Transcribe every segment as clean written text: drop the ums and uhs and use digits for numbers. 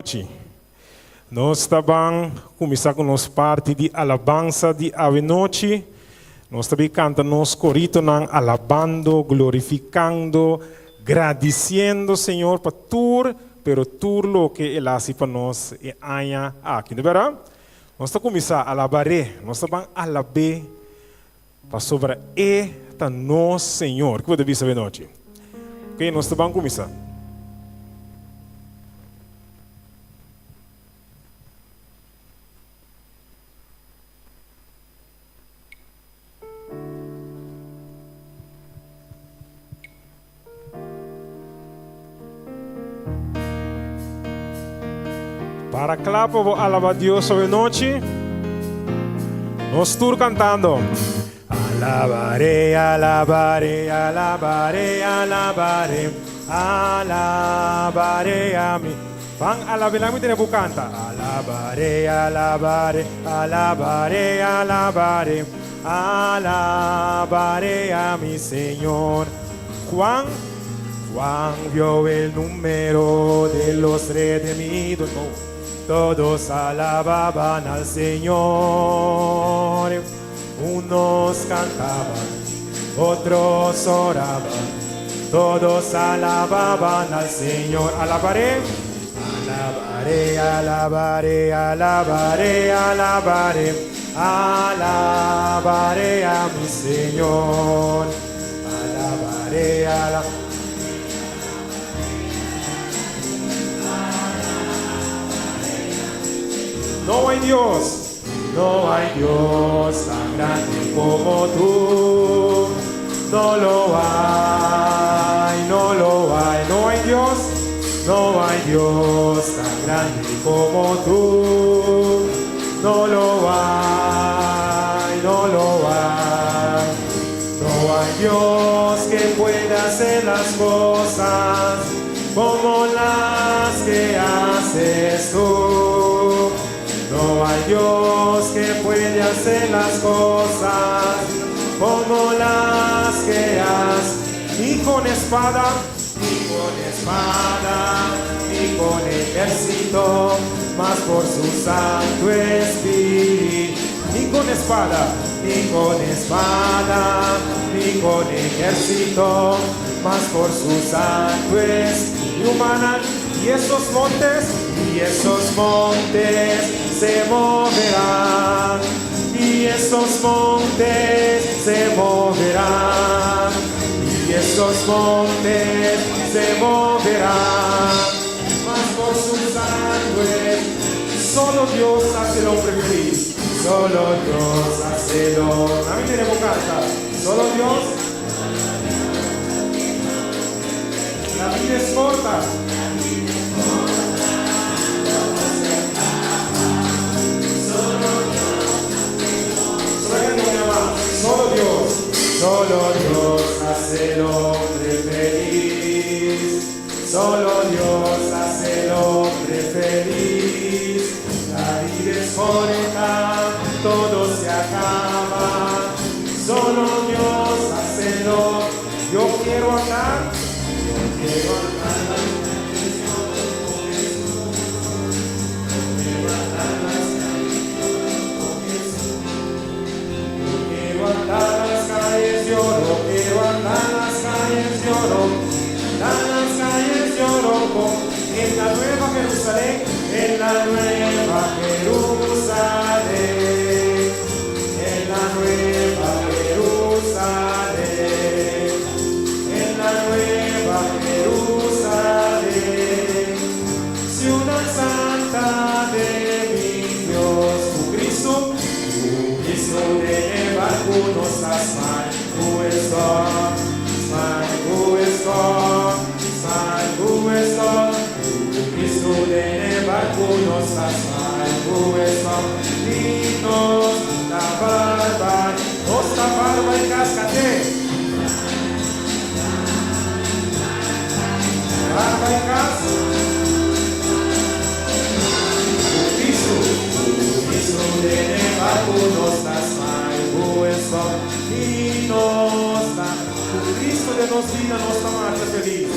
Noite. Nós estamos começando com nossa parte de alabança de Ave Noite. Nós também cantamos corito nan alabando, glorificando, agradecendo Senhor por tudo, pero tudo lo que Ele hace para nós e aia aqui, não é verdade? Nós estamos começando a alabar, nós estamos a alabar para sobre eta nosso Senhor. Que você vê Ave Noite? Ok, nós estamos a começar. Para clapo, vou alabar Deus hoje noite. Nós estamos cantando. Alabaré, alabaré, alabaré, alabaré, alabaré a mim. Pang alabaré lang mo canta. Alabaré, alabaré, alabaré, alabaré, alabaré a mi Señor. Juan vio el número de los redimidos. Todos alababan al Señor, unos cantaban, otros oraban, todos alababan al Señor. Alabaré, alabaré, alabaré, alabaré, alabaré, alabaré a mi Señor. Alabaré, alabaré. No hay Dios tan grande como tú. No lo hay, no lo hay. No hay Dios tan grande como tú. No lo hay, no lo hay. No hay Dios que pueda hacer las cosas como las que haces tú. No hay Dios que puede hacer las cosas como las que haces. Ni con espada, ni con ejército, mas por su Santo Espíritu. Ni con espada, ni con ejército, mas por su Santo Espíritu. Humana, y esos montes se moverán, y esos montes se moverán, y esos montes se moverán, mas por su sangre. Solo Dios hace el hombre feliz, solo Dios hace el hombre. A mí tenemos carta, solo Dios. La vida es corta. Solo Dios hace el hombre feliz. Solo Dios hace el hombre feliz. La vida es corta, todo se acaba. Solo Dios hace el hombre. Yo quiero andar. En la nueva Jerusalén, en la nueva Jerusalén, en la nueva Jerusalén, en la nueva Jerusalén, ciudad santa de mi Dios, tu Cristo de barco nos has mine, who is God, who is God, who is God. Cristo de barco nos has mine, who is God. Y nos la barba y cascate. Barba y cascate. Cristo de barco nos has mine, who is God. Y nos da, Cristo de nos vida, nos da marcha feliz.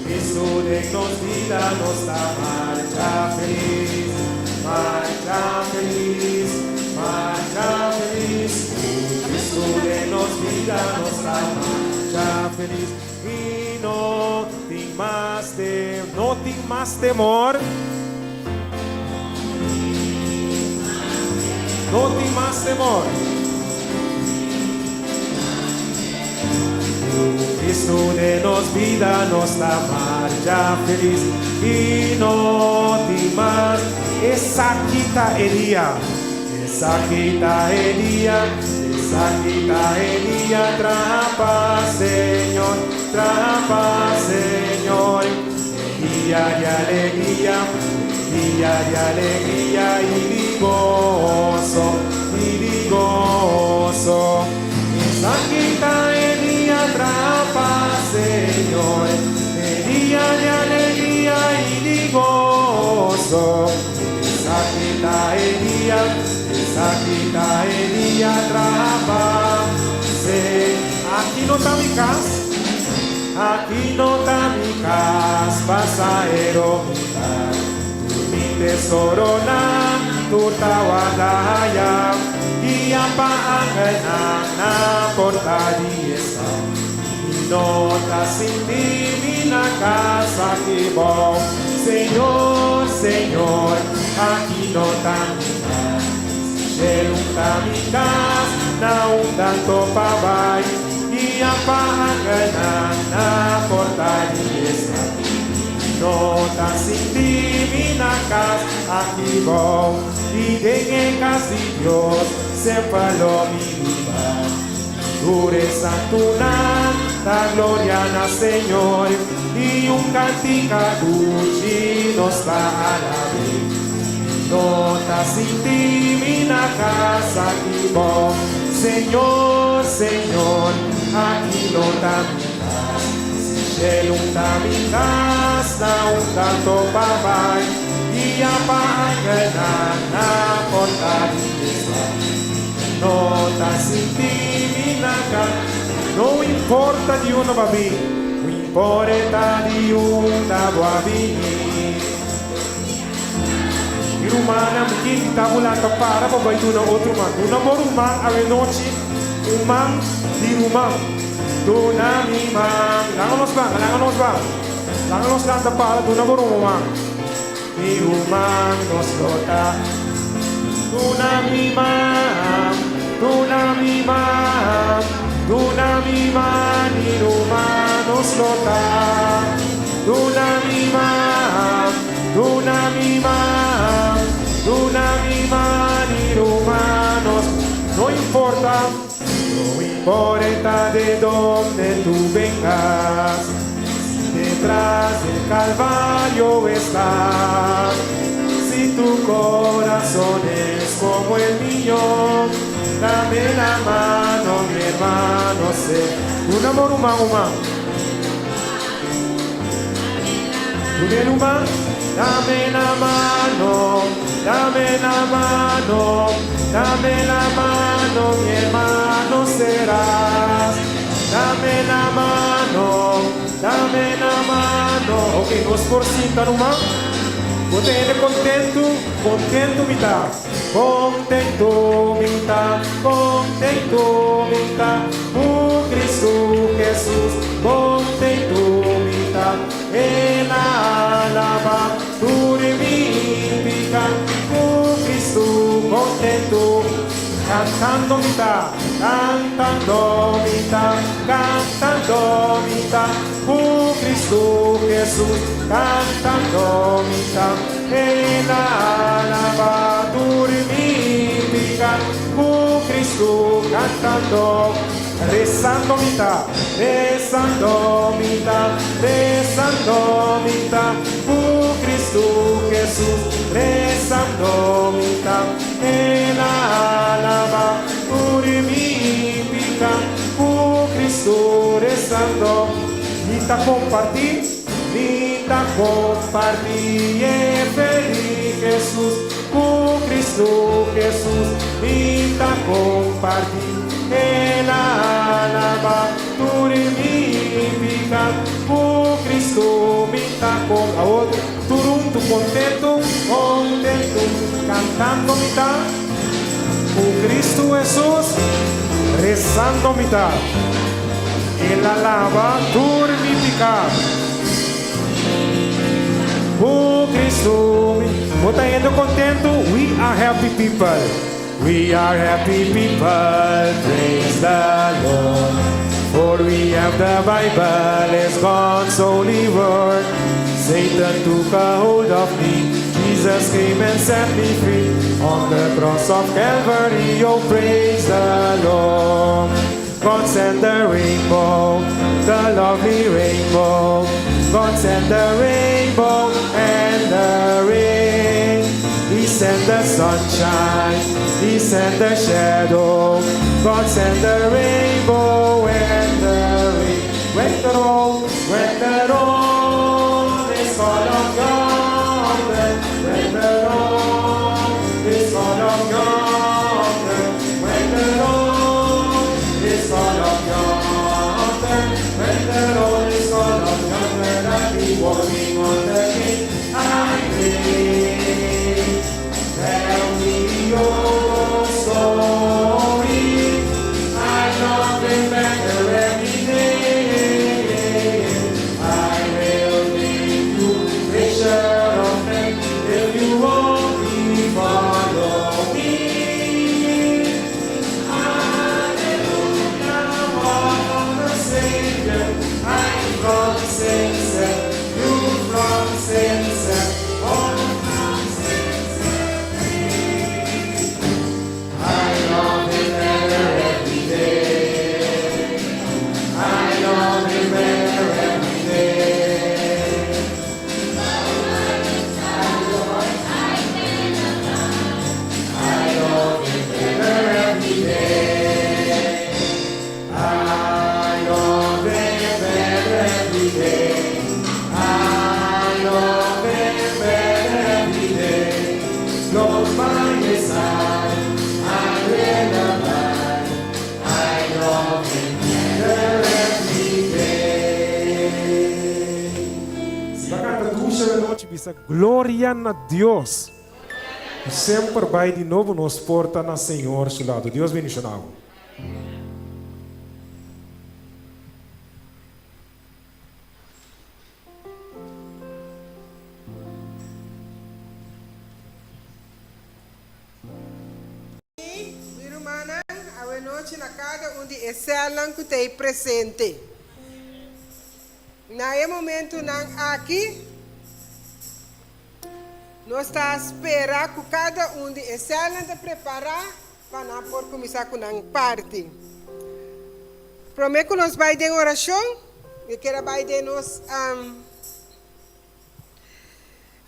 Cristo de-nos vida, nossa marcha feliz, marcha feliz, marcha feliz. Cristo de-nos vida, nossa marcha feliz. E não tem mais temor. Não tem mais temor. Cristo de-nos vida, nossa marcha feliz. E não tem mais. Essa quita Elia, essa quita Elia, essa quita Elia. Trapa, Senhor, Elia de alegria, Elia de alegria e de gozo, essa quita Elia. Trapa, Senhor, Elia de alegria e de gozo. Essa quita Elia, trapa, Senhor. Aqui não está minha casa, aqui não está minha casa, passageiro, mi tesoro na tutawagaya, ia paangan na portadiesa. Nota sindi na casa que bom, Senhor, Senhor, aqui não tá minha, tá minha, não tanto papai, e apagan na portaria. Nota sindi na casa aqui bom, e em casa de Deus sempre lo minima. Dure santuna, da gloria na Senhor, e cantica duci nos va a la vez. Nota sindi na casa aqui bom, Senhor, Senhor, aqui não tá minha casa. Se não tá minha casa, não tanto papai, e apaga na portaria. Nota sindi na casa, não importa de onde vai vir, não importa de onde vai vir. Irumana mungkin kita mula para pembantu na outro man. Do namoro man awe noche, umang di rumah. Do nami man, langanos bang. Langanos lang para do namoro man. Irumang nos lota. Do nami man, irumang nos lota. Do nami man, humanos, no importa de dónde tú vengas, detrás del Calvario estás. Si tu corazón es como el mío, dame la mano, mi hermano, sé un amor humano. Dame la mano, mi hermano serás. Dame la mano. Ok, nos por cinta nomás. Contento mitad. Contento mitad. Cristo Jesús, contento mitad. En alaba, tu reivindica, Cristo contento, cantando mitad, Cristo Jesús, cantando mitad. En alaba, tu reivindica, Cristo cantando. Rezando mitad, Cristo Jesús, rezando mitad, en alaba, purifica, Cristo rezando, mitad compartir, feliz Jesús, Cristo Jesús, mitad compartir. El alaba, purifica, Cristo ahora turun, tu contento, contento, cantando mitad, con Cristo Jesús, rezando mitad. Él alaba turnificar. Oh Cristo, bota yendo contento, we are happy people. We are happy people, praise the Lord. For we have the Bible as God's holy word. Satan took a hold of me, Jesus came and set me free. On the cross of Calvary, oh praise the Lord. God sent the rainbow, the lovely rainbow. God sent the rainbow and the rain. He sent the sunshine, He sent the shadow. God sent the rainbow and the rain. When the road is full of yonder, when the road is full of yonder, when the road is full of yonder, when the road is full of yonder, I'll be walking on the king highway. Tell me your story. I'm not better every day. I will make you richer of them if you only follow me. Hallelujah, walk on the Savior. I'm from sin, you from sin, all from sin. I love Him better every day. I love Him better every day. I love Him better every day. I love Him better every day. I love Him better every day. Close by His side, I will abide. I love Him better every day. Se vai cantar duas noite, bisa glória a Deus. E sempre vai de novo nos porta na Senhor seu lado. Deus bendiga. Irmã, a noite na casa onde excelam que tem presente. Na momento aqui, nós estamos esperando que cada um de excelam te preparar para nós por começar com a parte. Prometo que nós vamos ter oração e que vai ter nos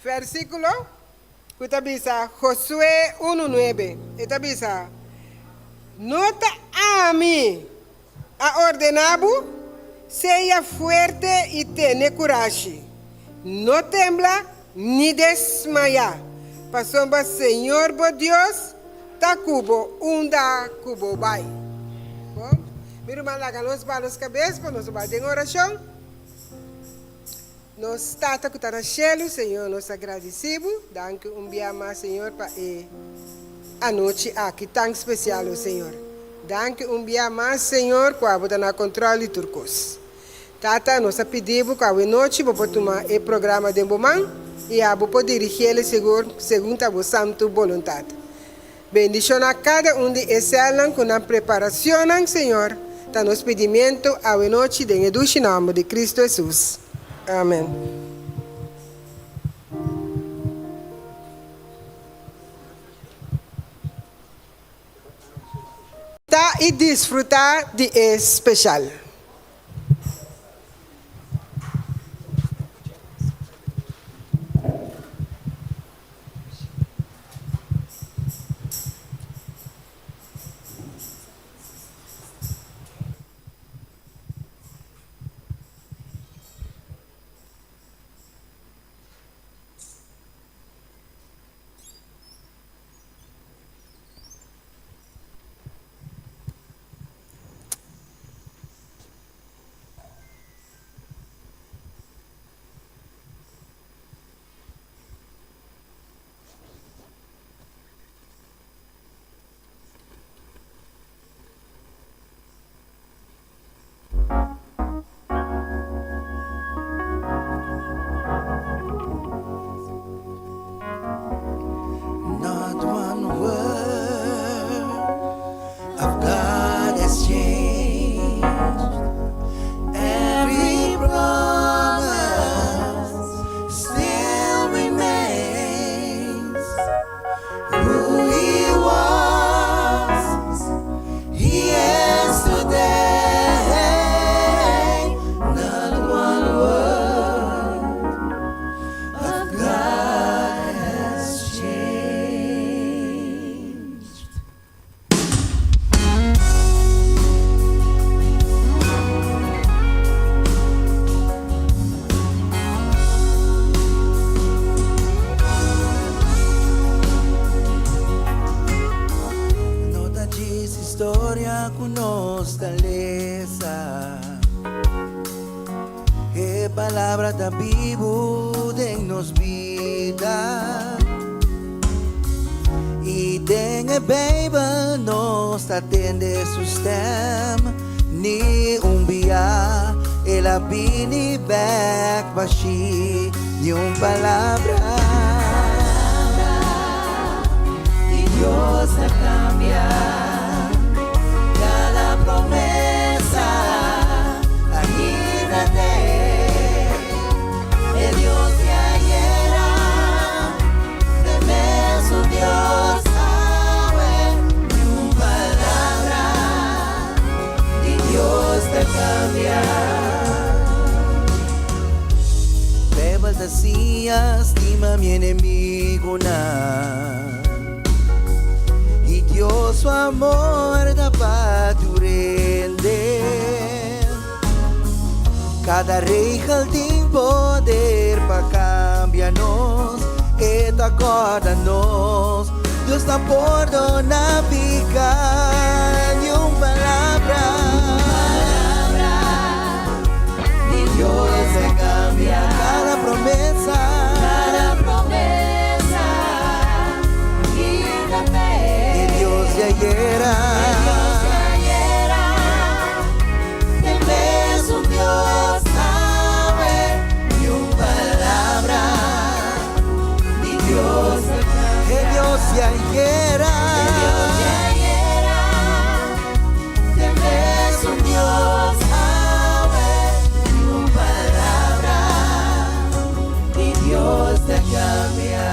versículo que está bisa Josué 1:9. Está bisa nota a mim a ordenado seja fuerte e tenha coragem. Não tembla ni desmaya. Pasomba Senhor bo Deus ta cubo unda cubo bai. Bom, meu irmão laga nos balos cabeça para nós bater em oração. Nós tata que está na cielo, Senhor, nós agradecemos. Danke dia mais, Senhor, para a noite aqui tão especial, Senhor. Danke dia mais, Senhor, para botar na controle turcos. Tata, nós pedimos que a noite vou tomar o programa de Bomão e a vou dirigir ele segundo a vossa santa vontade. Bendição a cada um de excelam com a preparação, Senhor. Tá nos pedimento a noite em o nome de Cristo Jesus. Amém. Tá e desfrutar de especial. história conosco lesa. Que palavra da Bíblia em nos vida. E tem a Bíblia nos atende sustem. Ni umbia ela bini back bashi yung palabra y Dios la cambia cada promesa imagínate el Dios de ayer de su Dios sabe yung palabra y Dios te cambia. Bebas decía, estima mi enemigo na. Y Dios su amor da paturende. Cada rei tem poder para cambiarnos. E te acorda-nos. Deus tá por dona picar e palabra. Dios se cambia cada promesa y la fe. Y Dios de ayer es un Dios sabe y una palabra. Y Dios se cambia. Que Dios de ayer es un Dios Dios te cambia.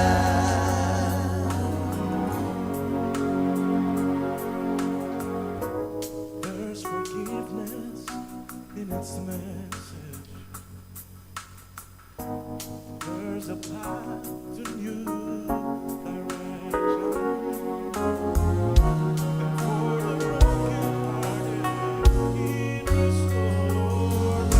There's forgiveness in its message. There's a path to new direction. And for the brokenhearted, He restored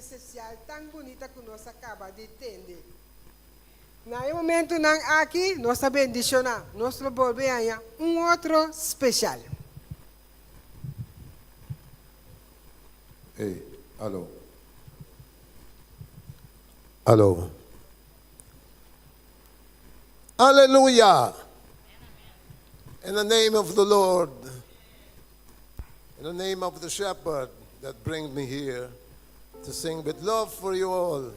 especial tan bonita que nos acaba de entender. No momento nan aqui, nossa bendição, nós volvemos a outro especial. Hey, hello. Hello. Hallelujah. In the name of the Lord, in the name of the shepherd that brings me here to sing with love for you all.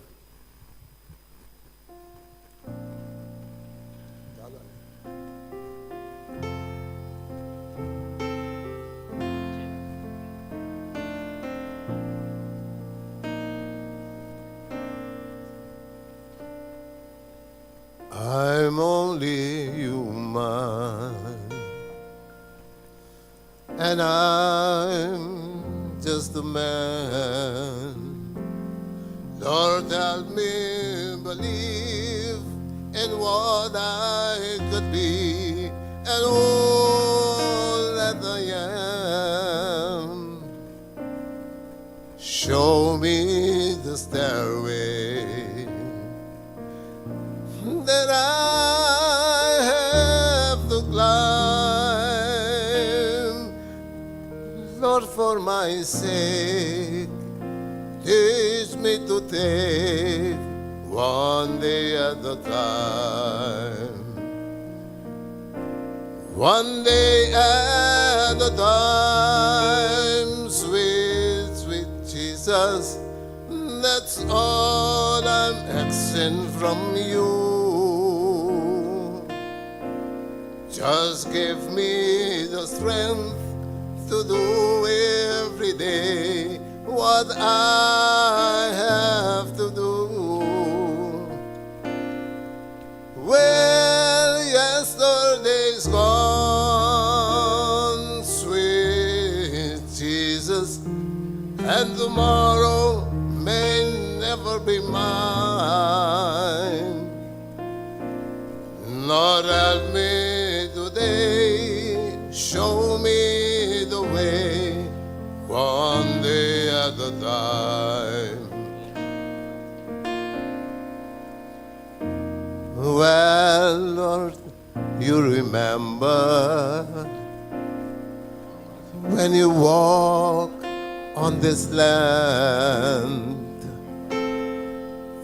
I'm only human, and I'm just a man. Lord, help me believe in what I could be and all that I am. Show me the stairway that I have to climb. Lord, for my sake, teach me to take one day at a time. One day at a time, sweet, sweet Jesus, that's all I'm asking from you. Just give me the strength to do every day what I have to do. Well, yesterday's gone, sweet Jesus, and tomorrow may never be mine. Lord, help me today, show me the way, one day at a time. Well, Lord, you remember when you walk on this land.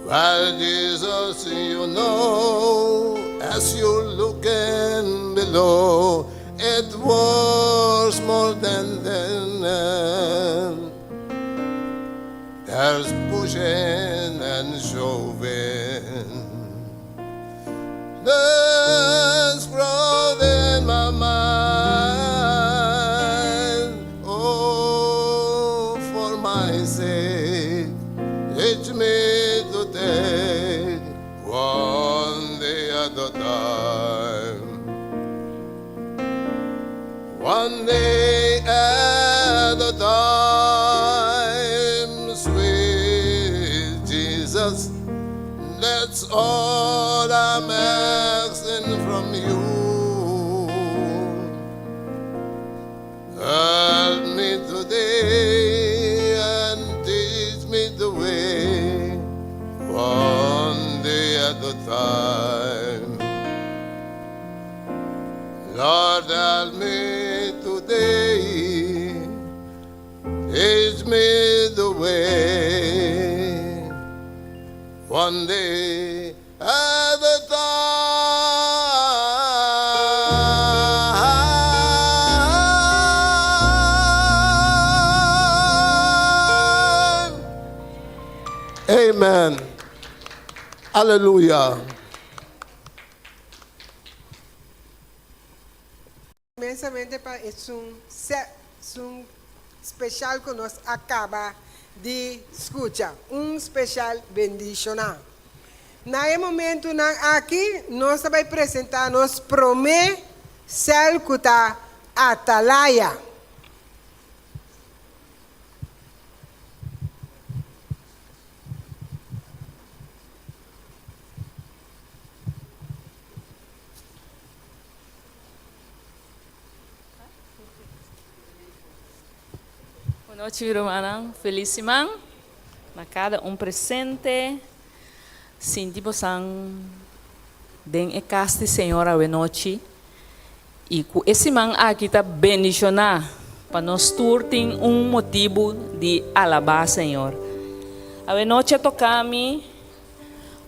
Well, Jesus, you know, as you're looking below, it was more than there's pushing and shoving. There's growth in my mind. Oh, for my sake, teach me to take one day at a time. One day at a time, sweet Jesus, that's all I'm asking from you. Help me today and teach me the way, one day at a time. Lord, help me today, teach me the way, one day at a time. Amen. Hallelujah. Inmensamente es un especial que nos acaba de escuchar, un especial bendición. Na momento aqui nós vamos apresentar nos promê Selkuta Atalaia. Boa noite, irmã. Feliz semana. Na cada presente. Sinti sang den e casti Senhora a noite. E com esse man aqui está bendicionar para nós ter motivo de alabar Senhor. A noite tocamos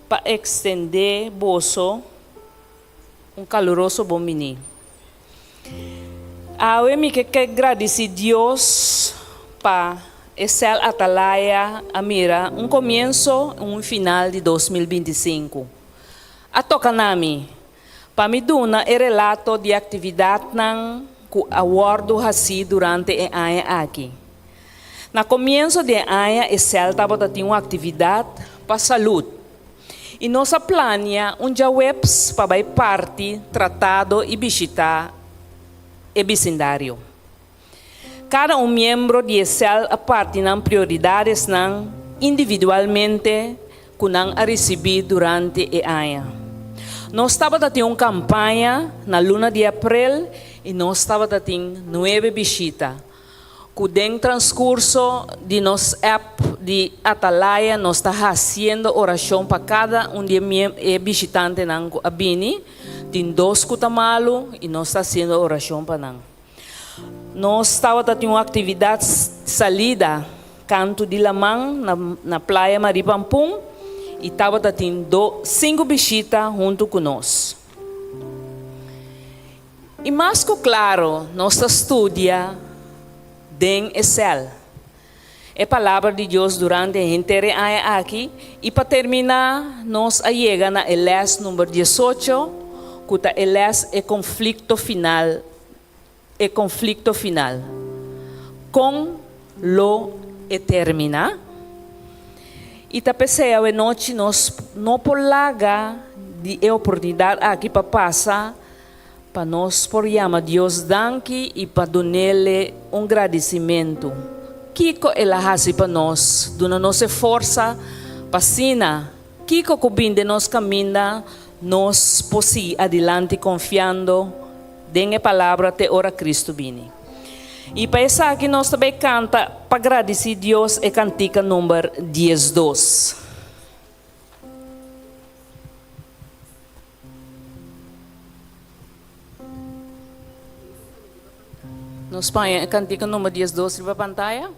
para estender bolso caloroso bom menino. Me que agradecer Deus para Excel Atalaia mira começo final de 2025. A tocanami para me dar o relato de atividade que awardo hasi durante o ano aqui. Na começo de ano, Excel estava tendo uma atividade para saúde. E nossa plania webs para parte tratado e visitar o vecindário. Cada membro de Excel parte nas prioridades individualmente que a receber durante o ano. Nós estava tendo uma campanha na luna de abril e nós estava tendo 9 visitas. Com o transcurso de nosso app de Atalaia, nós está fazendo oração para cada de visitante na Abini. Tem 2 cutamalo e nós está fazendo oração para nós. Nós estava tendo uma atividade salida, canto de lamang na praia Maripampung, e estava tendo 5 visitas junto conosco. E mais que claro, nós estudia den Excel. É a palavra de Deus durante a inteira aqui. E para terminar, nós chegamos na Elias número 18, que Elias é conflito final. É conflito final. Com lo termina. E tá pensando a noite nós não por largar de oportunidade aqui para passar, para nós por chamar Deus danke e para dar-lhe agradecimento. Kiko ela faz para nós, dona nossa força, pacina. Kiko cubinde nos caminha, nós possi adelante confiando, dengue palavra até ora Cristo vini. E para isso aqui nós também canta para agradecer a Deus e cantica número 12. Nós põe a cantica número 12 na pantalla.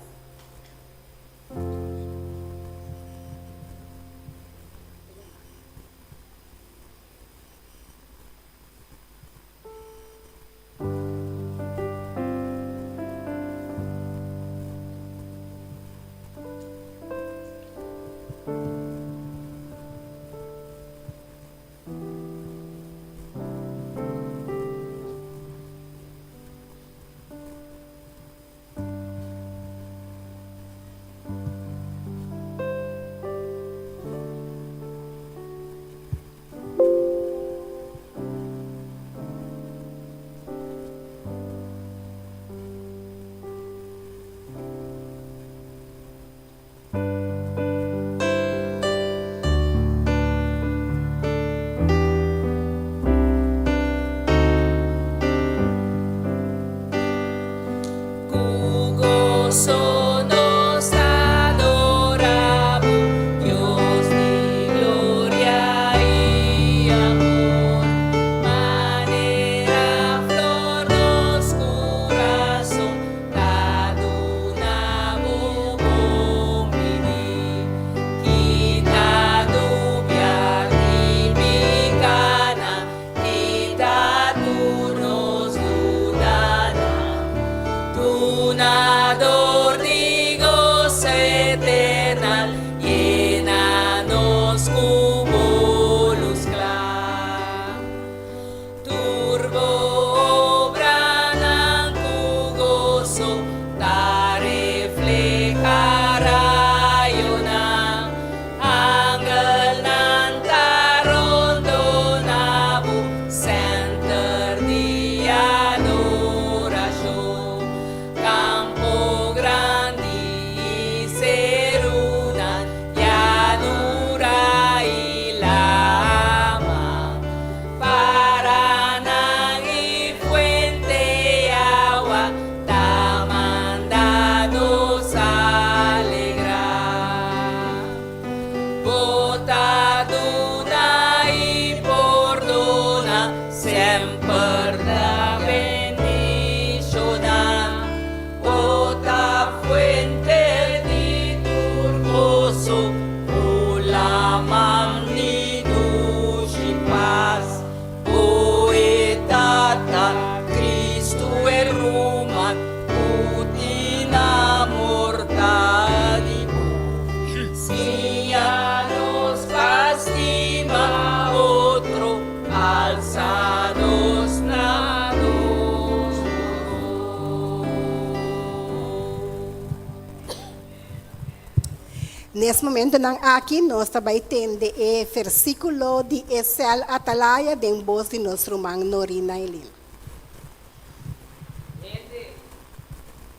Nesse momento, aqui nós também temos o versículo de Excel Atalaia, de voz de nosso irmão Norina Elina.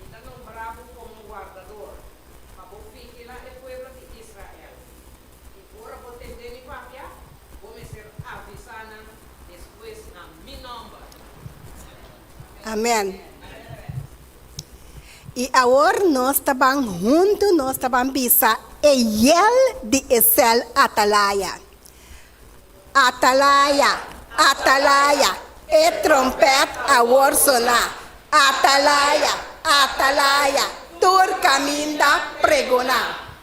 Está nombrado como guardador, mas vou ficar lá é povo de Israel. E agora vou ter de papia, vou me ser avisando Amén. E agora nós estamos juntos, nós estamos bisa el de Esel Atalaia. Atalaia, Atalaia, e trompete agora sonar. Atalaia, Atalaia, tur caminda pregonar.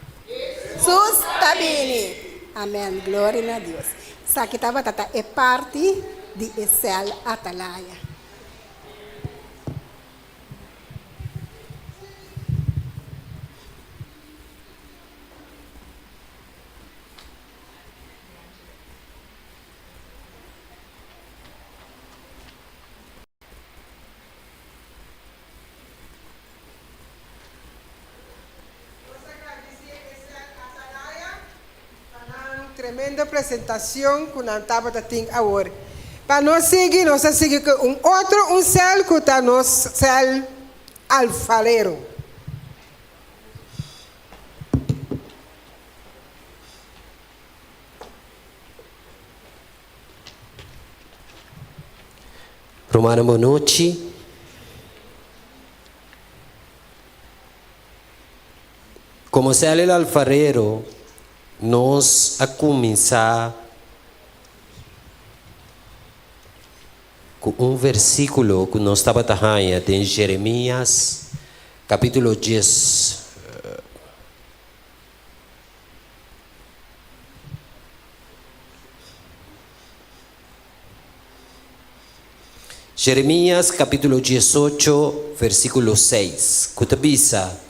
Sustabini. Amém. Glória a Deus. Sakitava tata é parte de Esel Atalaia. Tremenda apresentação que nós estamos tendo agora. Para nós seguir com um céu que está no céu alfarero. Romana, boa noite. Como céu alfarero, nós a começar com um versículo que nós estava trabalhando em Jeremias, capítulo 10. Jeremias, capítulo 18, versículo 6. Kutabisa.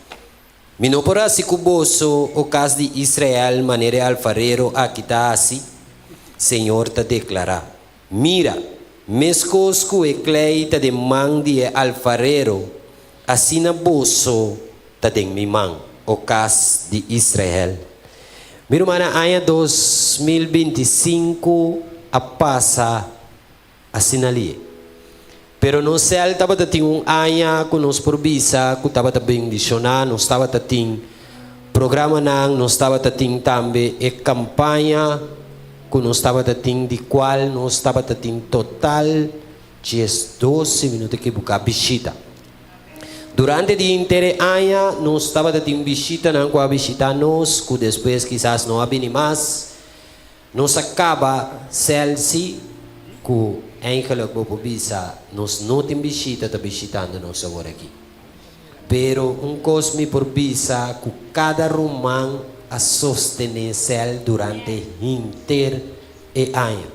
Minopora si kuboso o caso de Israel maneira alfarero aquitasi, Senhor te declara, mira, mescos que e clay te de man de alfarero, assina boso te de mi man, o caso de Israel. Miro mana aya 2025 a passa assina ali. Pero no se estava tendo um ano que nos provisa, que estava bem visionar, nos estava tendo programa não, nos estava tendo também a campanha que nos estava tendo, de qual nos estava tendo total 12 minutos que buscar visita. Durante o dia inteiro ano, nos estava tendo visita, não com a visita nós, que depois quizás não havia mais, nos acaba celse que Angelo Bobobisa nos não tem visita, está visitando nós agora aqui. Pero cosme por visa que cada romano a sostener cel durante inteiro ano.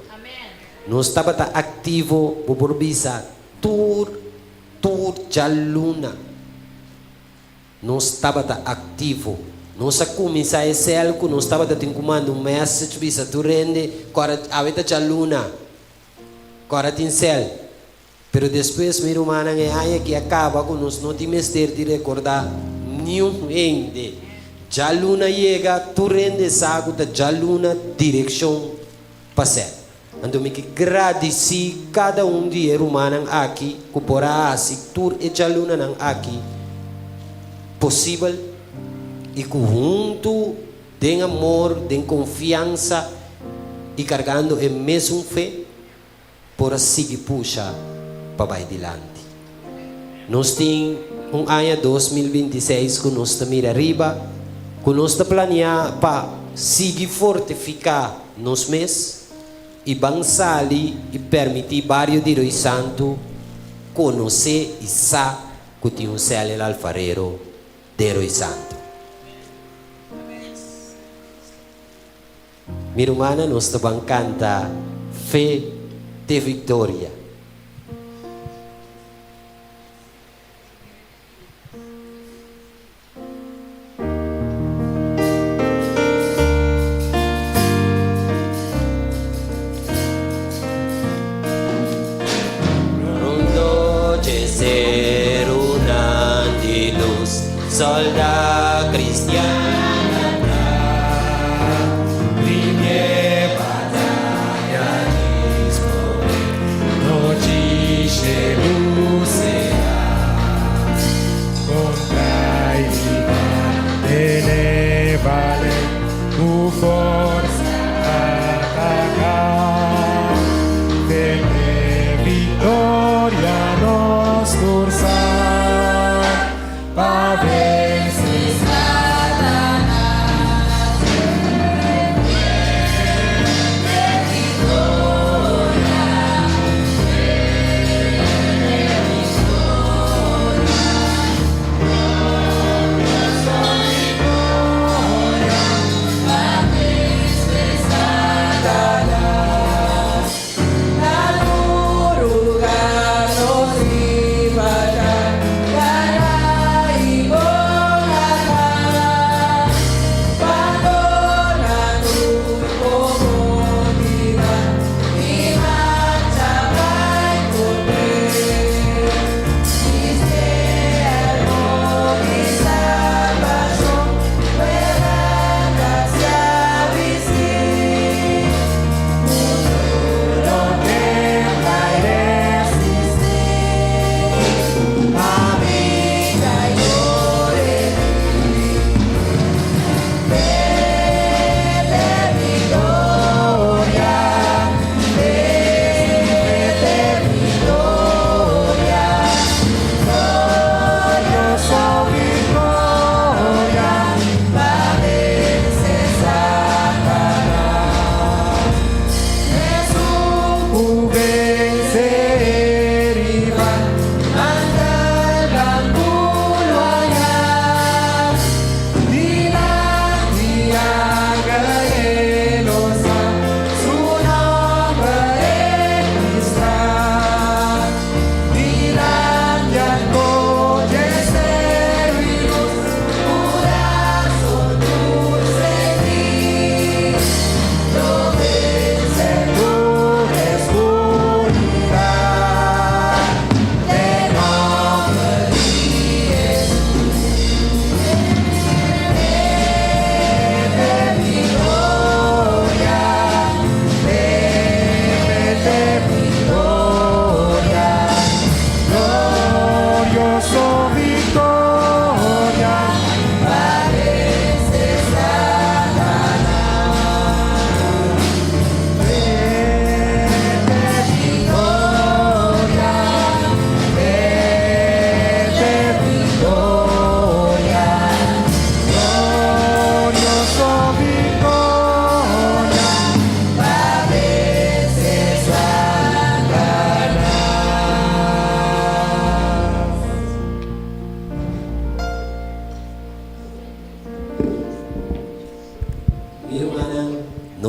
Nós estava ativo por visa tur já luna. Nós estava ativo. Nós começar a cel que nós estava tendo comando um message visa tu rende, agora a já luna. Agora tem céu, pero depois meu irmão é que acaba com nós não temos ter de recordar nenhum ende. Já luna chega, tu rende saco da já luna direção passar. Então me que agradecer cada de irmão aqui que porá se tur e já luna não aqui possível e que junto tem amor, tem confiança e carregando a mesma fé. Por seguir puxa para adiante. Nós temos ano 2026 que nós estamos arriba, que nós estamos planeando para seguir fortificar nos meses e avançar ali e permitir vários de Deus Santo conhecer e saber que tem um céu alfarero de Deus Santo. Minha irmã, nós estamos cantando fé de vitória. Rondo de ser una de luz, solda cristiana. Forza atacar, venne vittoria nostra. esforzar para vencer Satanás.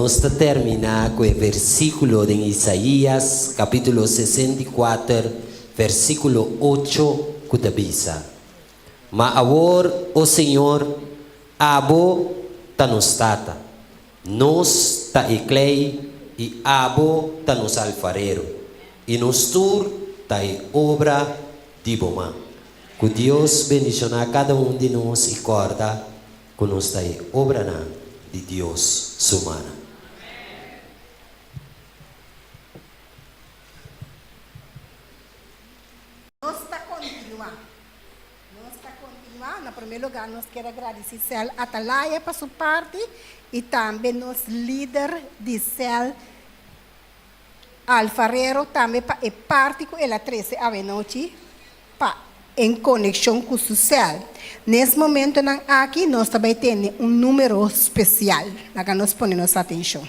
Nós terminar com o versículo de Isaías, capítulo 64, versículo 8, que diz: Mas agora, o Senhor, abo ta nos tata, nos ta e clay, e abo ta nos alfarero, e nos tur ta e obra de boma. Que Deus bendicionar cada de nós e corda, que nos ta e obra de Deus sumana. Em primeiro lugar, nós queremos agradecer a Atalaia para sua parte e também nos líder de céu, Alfarero, também para a parte com ela 13 à noite, em conexão com o céu. Nesse momento, aqui, nós também temos número especial, que nós ponemos atenção.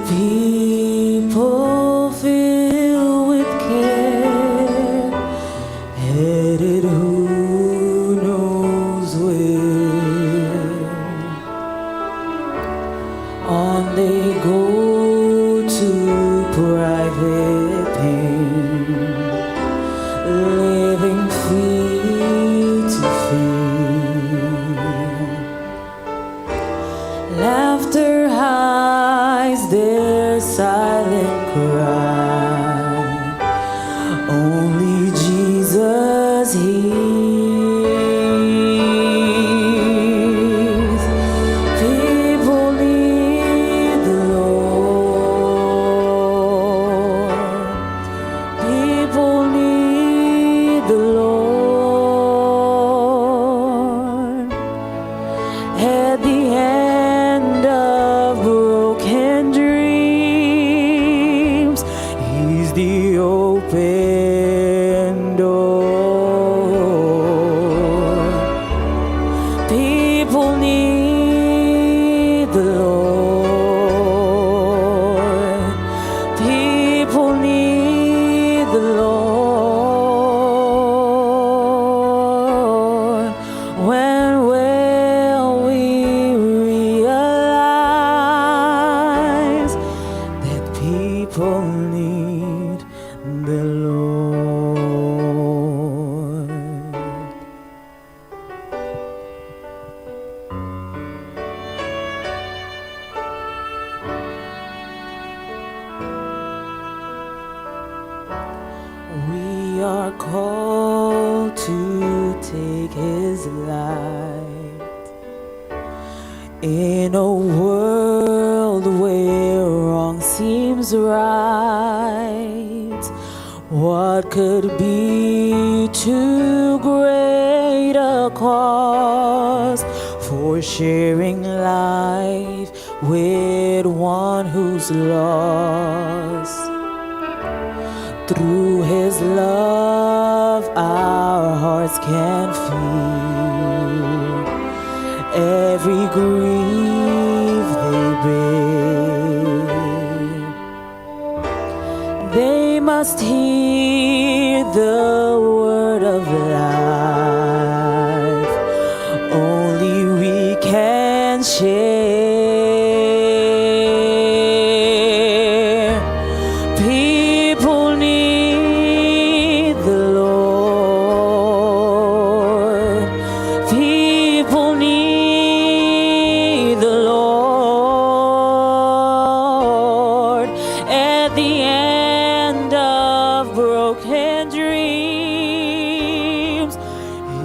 people filled with care, headed who knows where. On they go to private pain, living fear to fear. Laughter hides their silent cry. Only Jesus hears. People need the Lord. People need the Lord. At the end of broken dreams, He's the open door. People need the Lord. People need the Lord. When will we realize that people need the Lord? We are called to take His light in a world where wrong seems right. What could be too great a cause for sharing life with one who's lost? Through His love, our hearts can feel every grief they bear. They must hear the word of life. Only we can share. People need the Lord. People need the Lord. At the end of broken dreams,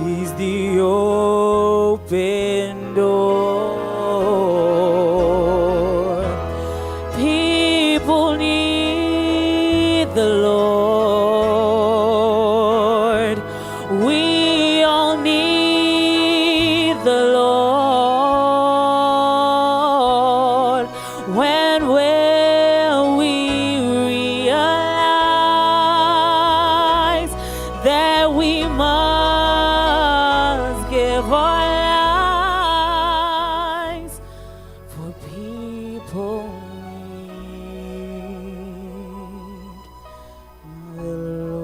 He's the open door. People need the Lord. We all need the Lord. When will we realize that we must give our lives for people need the Lord.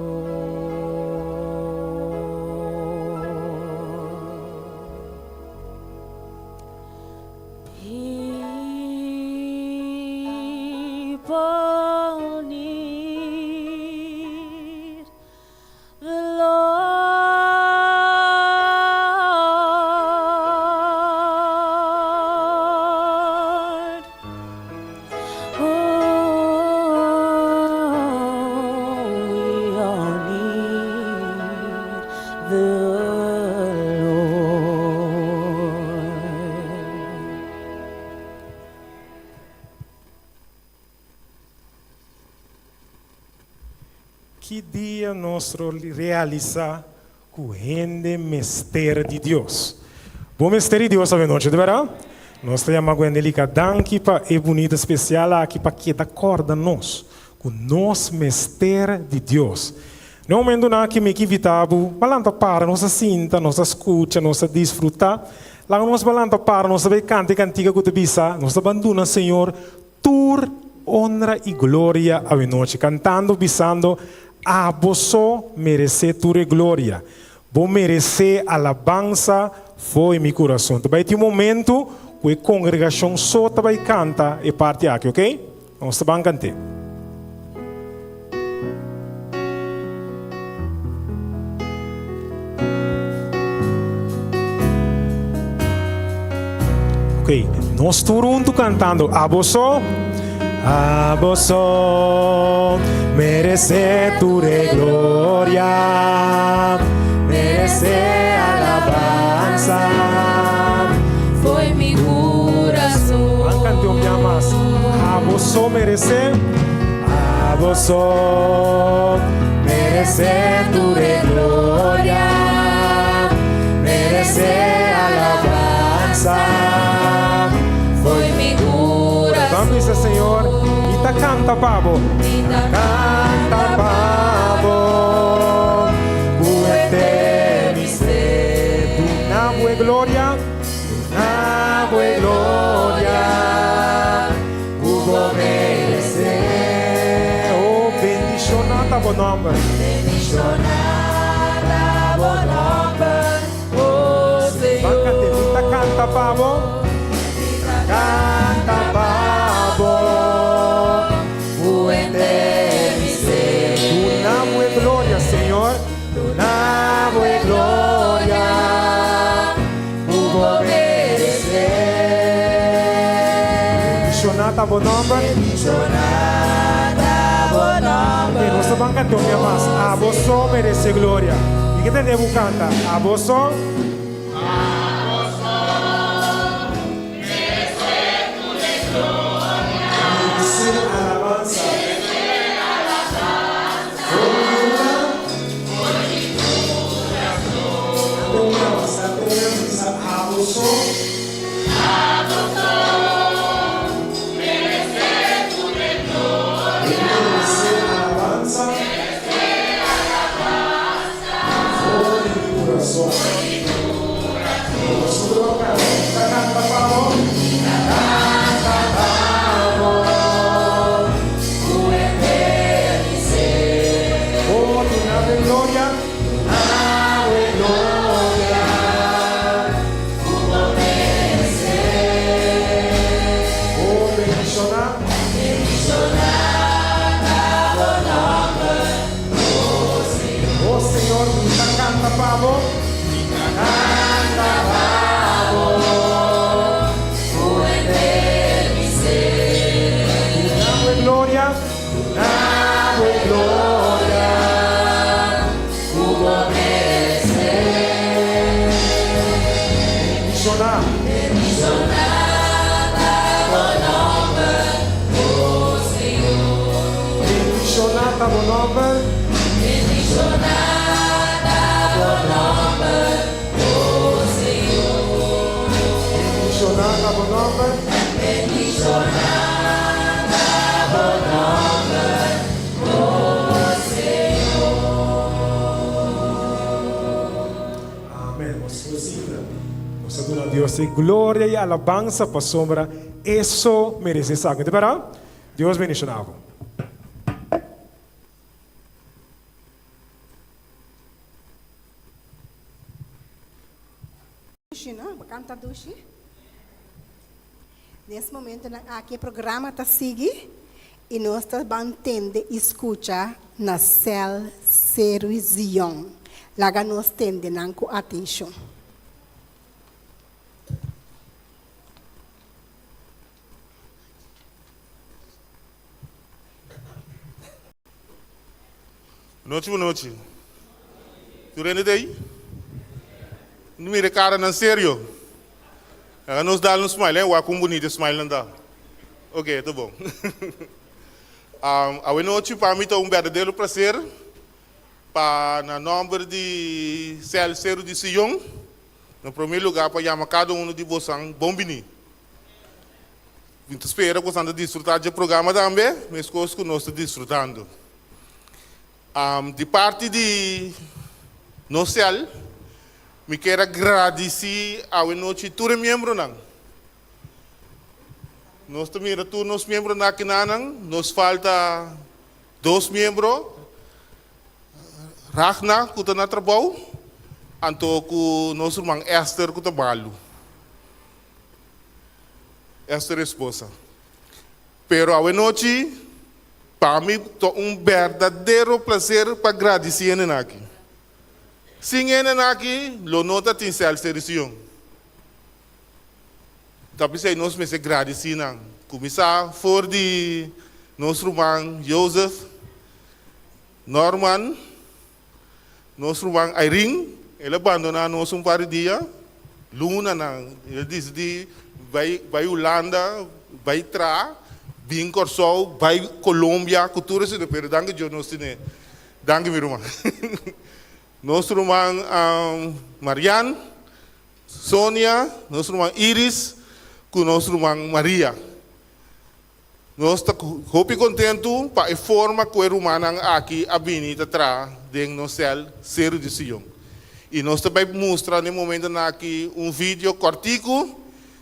People need the Lord. Oh, we all need the Lord. Que dia nós realizar o grande mistério de Deus. Bom mistério de Deus, a noite, de verão? Nós temos uma delica danke para e bonita especial aqui para que da corda nós com nosso mistério de Deus. No momento na que me invitavo, balanta para nossa cinta, nossa escuta, nossa desfrutar. Lá nós balanta para nossa cantiga que te bisa, nós abandona Senhor, tur honra y gloria a noche, cantando, pisando, a vos merece tu gloria. Vos merece alabanza, foi mi coração. Vai ter um momento que a congregação só vai cantar e parte aqui, ok? Vamos também cantar. Ok, nós todos cantando a vos merece tu gloria, merece alabanza. Foi mi corazón. Cante un día más. A vos merece tu gloria, merece alabanza. Foi mi corazón. Vamos a Señor, y te canta pavo, canta pavo, cuete mi sed, tu nave gloria, hubo merece. Oh, bendicionata por nombre. Bendicionada por nombre, oh Señor. Báncate, vita canta pavo, canta pavo, Fuente mi ser. tu nave gloria, Señor, tu nave gloria, hubo merece. Bendicionata por nombre. Bendicionada por nombre. E nós estamos cantando mais. A vos merece glória. E que te devo cantar? A vos Dios y gloria y alabanza por sombra, eso merece sangre. ¿Te verá? Dios bendiga. Canta Dushi. Nesse momento, aqui o programa está seguindo e nós estamos mantendo escuta na cel Zion. Lá nós temos com atenção. Boa noite. Tu rende daí? Não me cara não sério. Nos dá um smile, hein? O bonito smile não dá. Ok, tá bom. A noite para mim é verdadeiro prazer para na nome de Cel de Sion, no primeiro lugar para chamar cada um de vocês bombini. Espero que vocês desfrutar do programa também, mas coisas que nós estamos desfrutando. De parte de nosso céu, me quero agradecer ao noite todo membro não. Nós também retornamos membros na Kinanang. Nos falta 2 membros. Ragna, que está na trabalho. Anto com nosso irmão Esther, que está trabalho. Esther é esposa. Pero a noite, para mim, é verdadeiro prazer para agradecer a aqui. Sem a aqui, lo nota tem self-serição. Tapi saya nós me agradecer não. Começar for de nosso irmão Joseph, Norman, nosso irmão Irene, ele abandonou nós par de dia. Luna não, ele disse de vai Holanda, vai Tra, bem Corsol, vai Colômbia, cultura se depende. Danke jo nós tine, danke meu irmão. Nosso irmão Marianne, Sônia, nosso irmão Iris, com nosso irmão Maria. Nós estamos muito contentes para a forma que o humano aqui avenida atrás de nós ser de Sion. E nós também mostramos no momento aqui vídeo curtico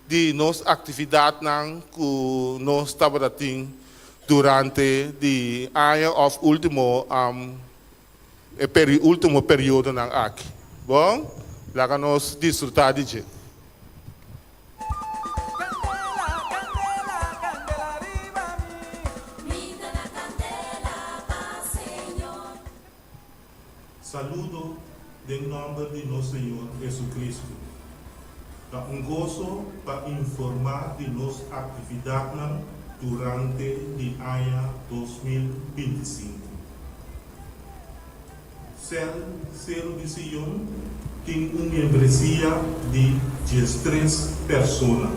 de nossa atividade que nós estamos tendo durante o ano of último período aqui. Bom, lá nós desfrutar de Saludo em nome de nosso Senhor Jesus Cristo. Dá gozo para informar de nossa atividade durante o ano 2025. Cero de Sion tem uma membresia de 13 pessoas.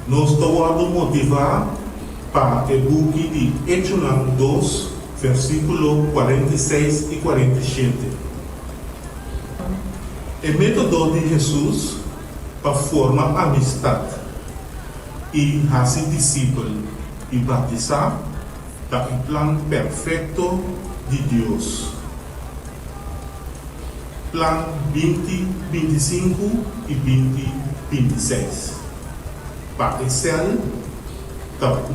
Nós estamos motivar para o book de Hechos 2, versículo 46 e 47. O método de Jesus para formar amistade e fazer discípulo e batizar está o plano perfeito de Deus. Plan 2025 e 2026. Para ser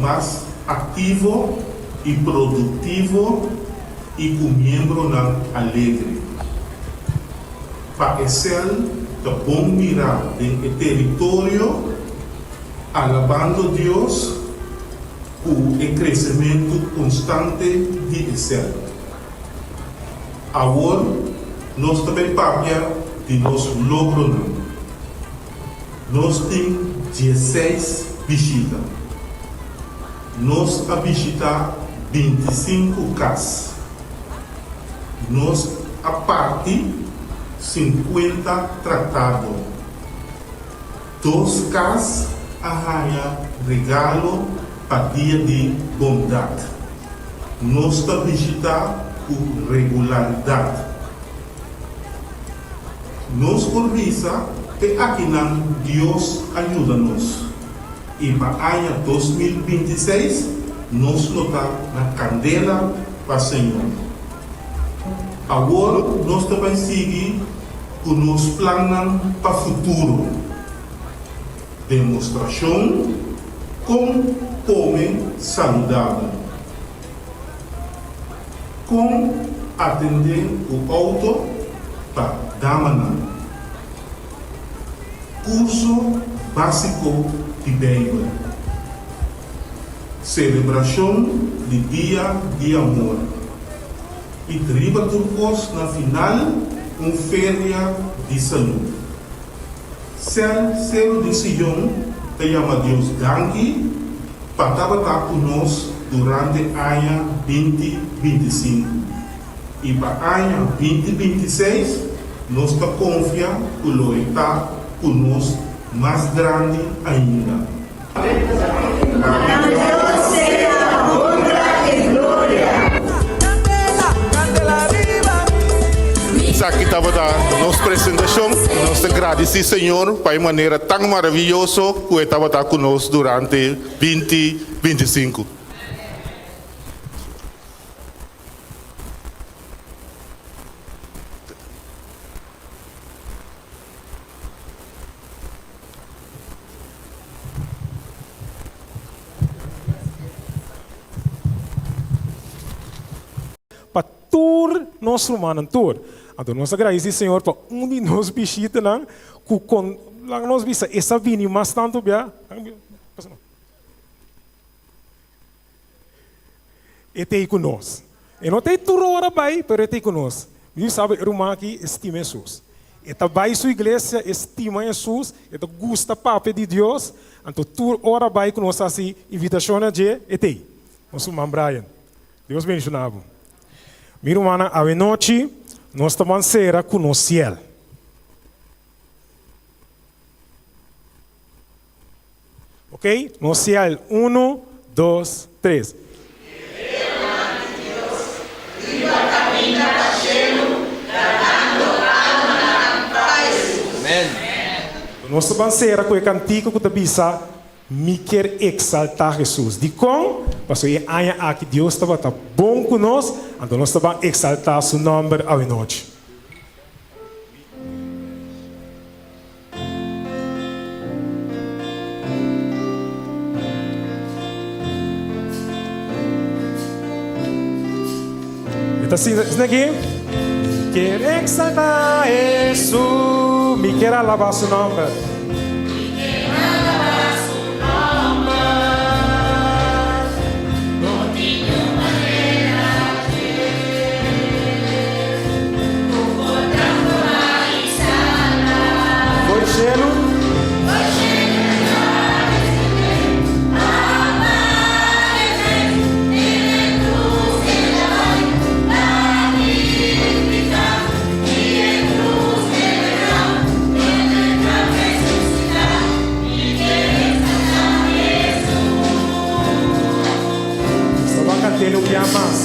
mais ativo e produtivo e com membro alegre. Para ser bom mirar no território, alabando Deus, com o crescimento constante de ser. Agora, nós também partilhamos de nosso logro. Nós temos 16 visitas. Nós visitamos 25 casas. Nós, a parte, 50 tratados. 2 casas arranham regalo para dia de bondade. Nós visitamos com regularidade. Nós organizamos que aqui Deus ajuda-nos. E para o ano 2026, nós notamos na candela para o Senhor. Agora, nós também seguimos com os planos para o futuro. Demonstração com come saudável. Com atender o auto para Damana. Curso básico de Bíblia. Celebração de Dia de Amor. E Triba Turcos na final, feria de saúde. Ser de Sion, que chama Deus Gangi, para estar conosco durante o ano 2025. E para o ano 2026, nós confiamos que o está conosco mais grande ainda. Aqui estava a nossa apresentação. Nós agradecemos, Senhor, para a maneira tão maravilhosa que estava conosco durante 2025. nós rumando tour. Então nós agradecemos Senhor para onde nós visita não, com lá nós visa essa vini mais tanto bem. Ele conosco. E não tem tudo hora vai, mas ele conosco. E sabe, irmão aqui estima Jesus. Ele vai sua igreja, estima Jesus, ele gosta papo de Deus. Então tudo hora vai conosco assim, invitação a Deus, ele. Nosso irmão Brian. Deus bendicionado. Minha irmã, a noite, nós estamos será com o céu. Ok? No céu, 1, 2, 3. Nossa bandeira com o cantigo que bisa me quer exaltar Jesus. De como? Porque aqui Deus estava bom conosco, então nós estamos exaltar seu nome à noite. Então, assim aqui. Quer exaltar Jesus, me quer alabar seu nome. Me quer alabar seu nome. Não tenho maneira de suportando a sala. Foi cheiro. Ele o que amas.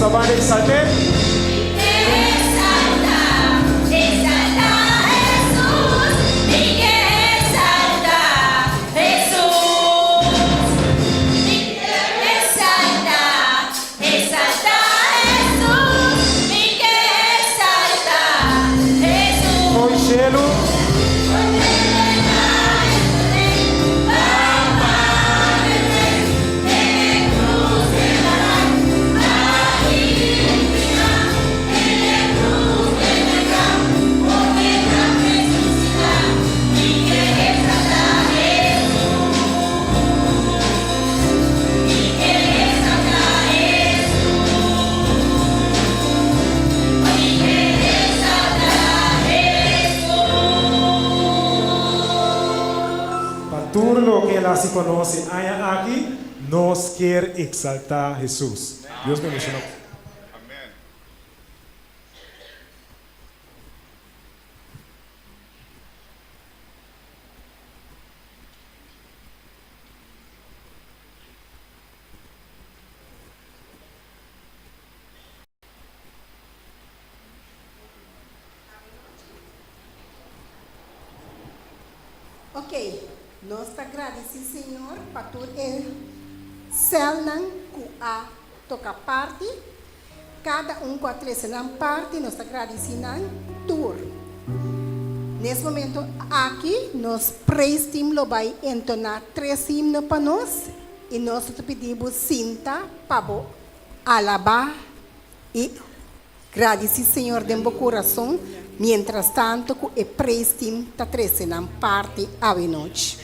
Somebody excited? Tudo lo que ela se conoce aqui, nós quer exaltar Jesus. Deus bendiga. Ok, nós agradecemos, Senhor, para todo o céu que a toca parte. Cada com a três parte, nós agradecemos tudo. Nesse momento aqui, nós prestamos vai entonar 3 himnos para nós. E nós pedimos cinta para alabar e agradecer, Senhor, de meu coração. Mientras tanto, que o prestim está trazendo parte à noite.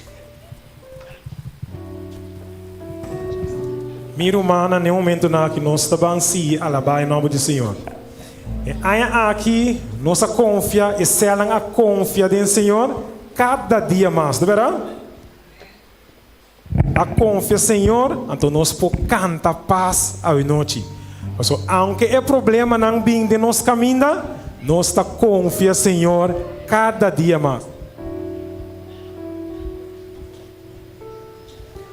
Minha irmã, no momento que nós estamos aqui, alabar em nome do Senhor. E aqui, nós confia e selam a confia no Senhor cada dia mais, de verdade? A confia, Senhor, então nós podemos cantar paz à noite. So, aunque é problema não vem de nós caminha, nós está confia, Senhor, cada dia mais.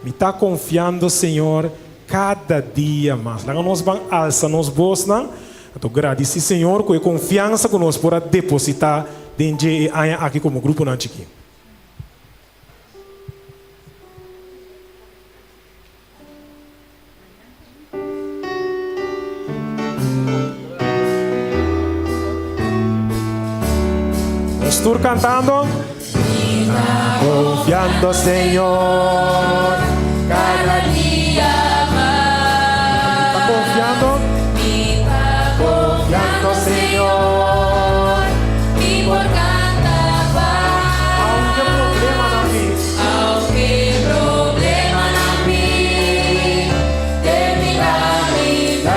Me está confiando, Senhor, cada dia mais. Lá nós vamos alçar nos bolsos, não? Então, agradeço, Senhor, com a confiança que nós podemos depositar dentro de aqui como grupo não chiquinho. Estou cantando. Confiando, Señor, cada día más. ¿Está confiando? Confiando, Señor, y por cada paz. Aunque problema na vida, Aunque problema na vida, de mi caminhar,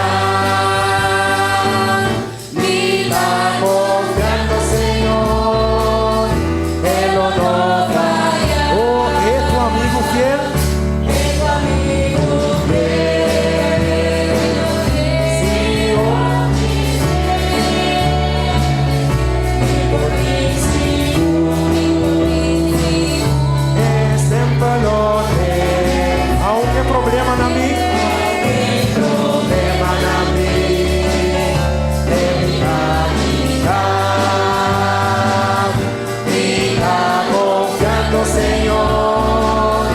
me dá confiando, Señor, Él no falla. oh, es tu amigo fiel. Es tu amigo fiel. Si yo Es siempre lo que, aunque problema na vida, problema na vida, de mi caminar, me está confiando, Señor,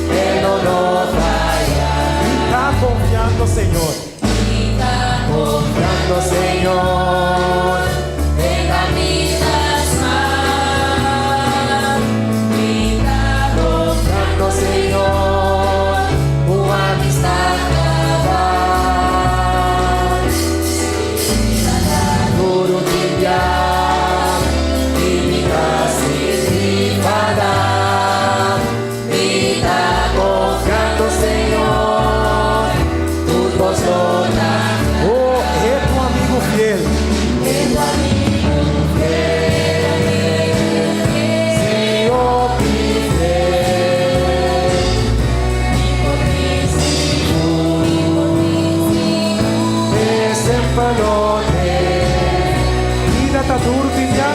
que no nos falla. Me está confiando, Señor, confiando, Señor. de camisas más, vida Confiando, Señor, una amistad cabal. Duro dia, y mi casi privada. Vida confiando, Señor, tu voz lola. Oh, es tu amigo fiel. Es tu amigo fiel. Si yo pide. Ese palote, vida ta durtinya,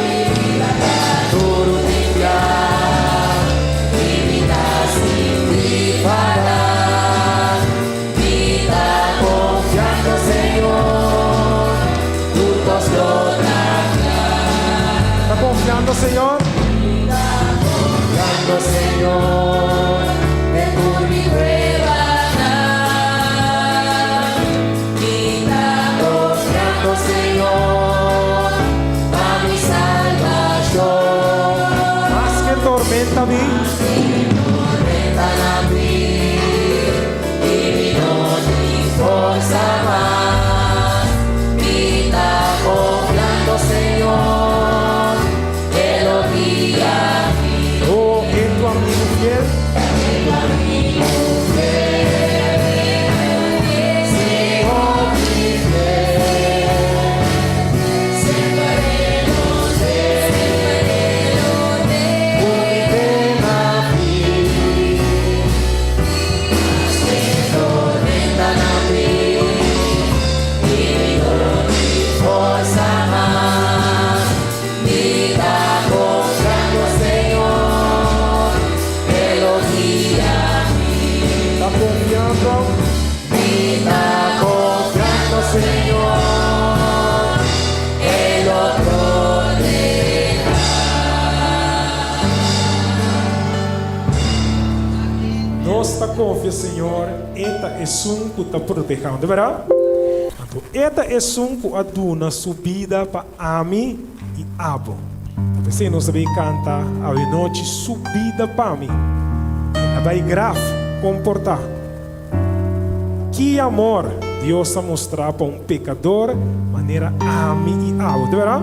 vida sin privada, vida confiando, Señor, tu voz lo dará. ¿Está confiando, Señor? Confiando, Señor, de tu prueba vida confiando, Señor, a mi salvación. Más que tormenta vi, tan a mí y no mi fuerza más. Vida confiando, Señor, que lo guía. oh, es tu amigo fiel. Está confiando, Señor, El otro nossa confia, Senhor, eta é que está protegendo, verá? Então, eta é que aduna subida para Ami e Abo. Você não sabe cantar a noite subida para mim. Vai grave comportar. Que amor Deus está mostrar para um pecador, maneira Ami e Abo, verá?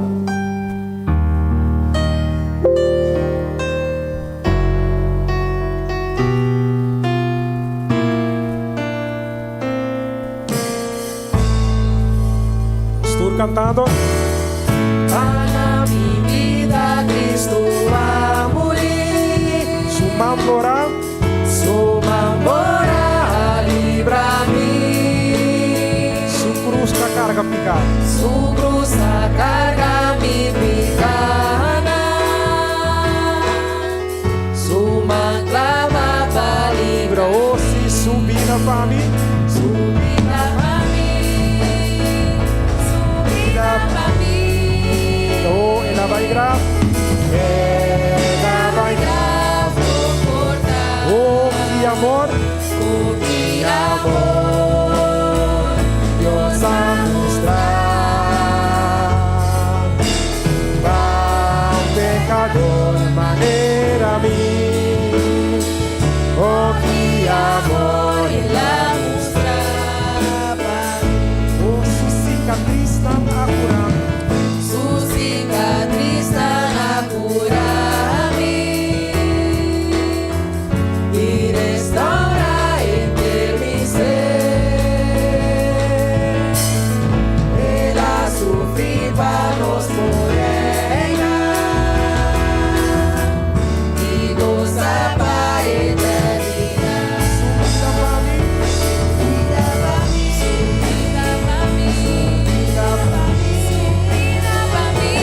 Estou cantando. Para mi vida Cristo va a morir. Su mamora, Su mamora libra mí. su cruz está pecado. Su cruz carga mi pecado, su manclava para libro, Oh, si su vida para mí, su vida para mí, su vida para mí. oh, ela vai gravar. Ela vai gravar. Oh, que amor, Dios a mostrar. Va un pecador manera a mí. Oh, que amor, oh, su cicatriz tan acurada. Su cicatriz tan acurada y restaura entre mi ser. Él ha sufrido para nos morir y goza para eternidad. Su vida para mí, su vida para mí, su vida para mí, su vida para mí.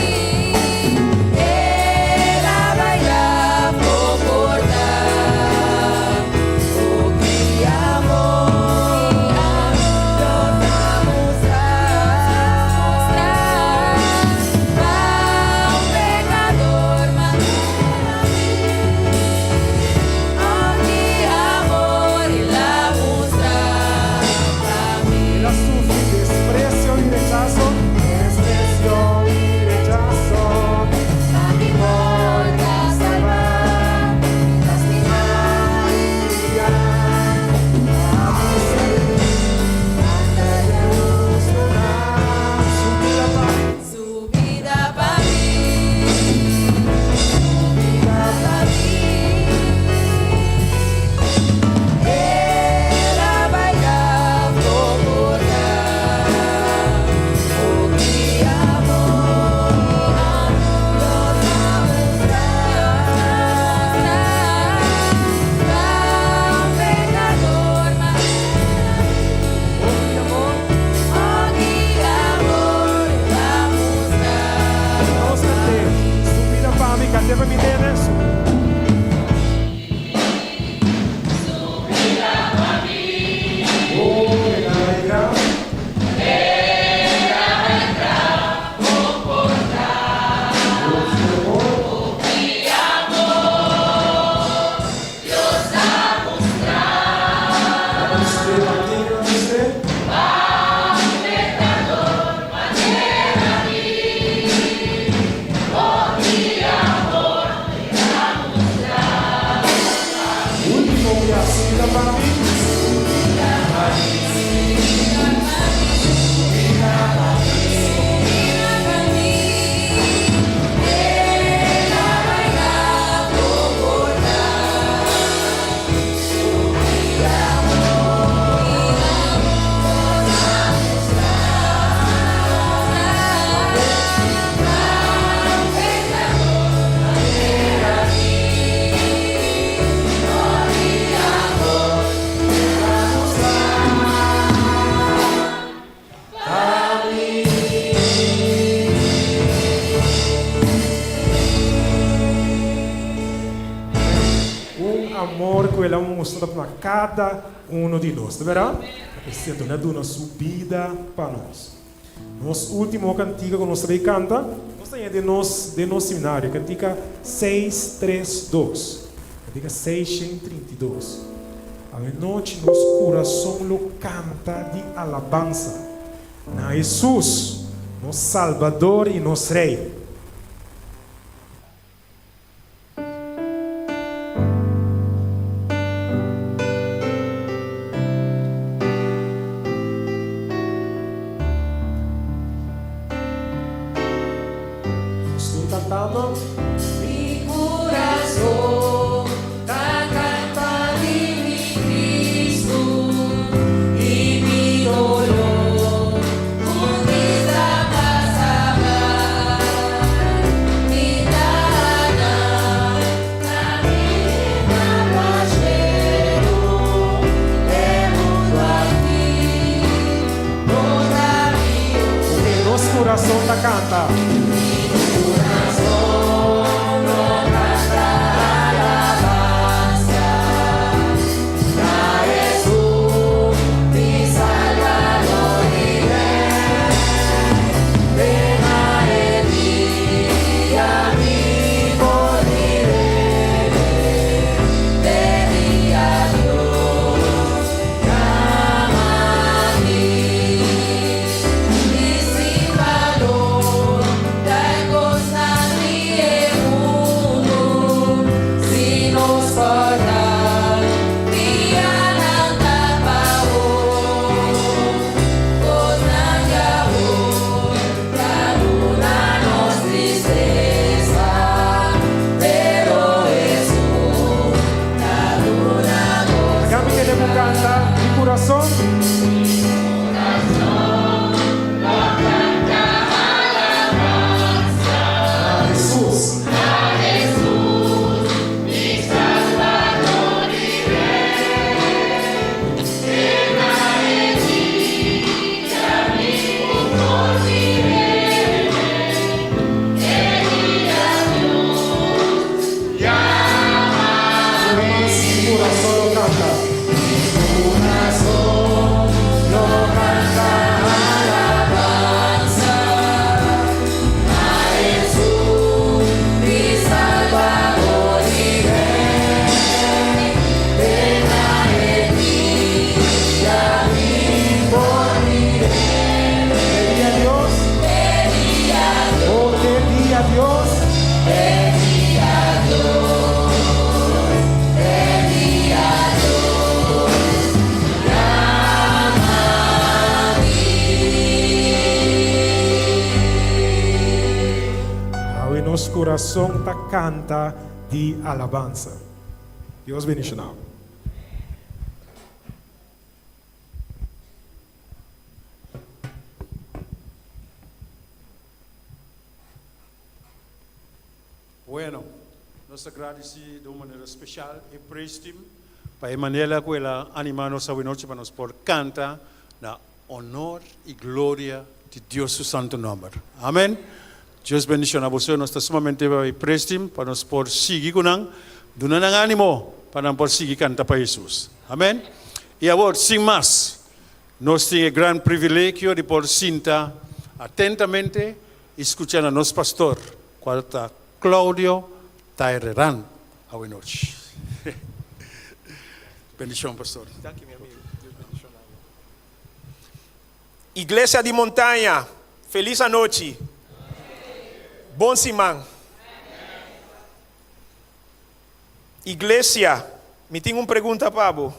Él ha bailado por dar, oh que amor, nos va a mostrar, va un pecador manera a mí, oh que amor y la mostrar a mí. Ela sufre desprecio y rechazo. Desprecio y rechazo. No me importa salvar, lastimar y guiar a mi ser, hasta la luz donar su vida para mí, su vida para mí, Él ha bailado por dar, oh que amor, nos va a mostrar, va un pecador manera, oh que amor, va a mostrar. Vamos a cantar. Su vida para mí, cantemos mi nenes. Oh, ela vai gravar. Último día, su vida para mí. Amor que ela mostra para cada um de nós, verá? Esse é uma subida para nós. Nosso último cantiga que nós também canta, nós temos de nosso seminário, cantiga 632, cantiga 632. A noite nosso coração lo canta de alabança na Jesus, nosso Salvador e nosso Rei. Mi corazón está cantando mi Cristo y mi dolor unida más amar. corazón. A Jesús. Corazón ta canta de alabanza. Dios bendicionado. Bueno, nós agradecemos de uma maneira especial e praise team para a maneira que ela anima nós a noite para nós por cantar na honor e glória de Deus seu santo nome. Amém. Deus bendición a você, nós estamos sumamente prestim para nós por seguir com nang, donar ng ânimo para nós por seguir cantar para Jesus. Amém? E agora, sem mais, nós temos o grande privilégio de por sentar atentamente escuchando a nosso pastor, qual está Claudio Taireran, a noite. Bendição, pastor. Igreja de Montanha, feliz a noite. Bom Simão. Igreja, me tem uma pergunta para você.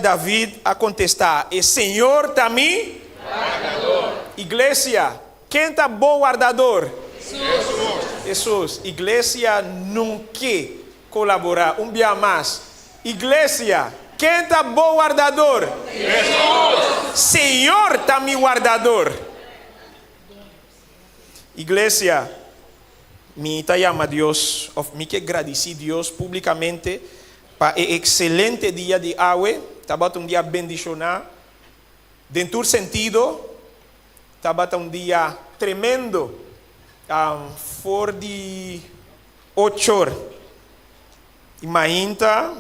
David a contestar, e Senhor também? Guardador. Igreja, quem está bom guardador? Jesus. Jesus. Igreja não quer colaborar, dia mais. Igreja, quem está bom guardador? Jesus. Senhor também guardador. Iglesia, me llama a Dios, me que agradecer a Dios públicamente para el excelente día de hoy. Estaba un día bendicionado. Dentro sentido, estaba un día tremendo. For de 8 horas. Imagina,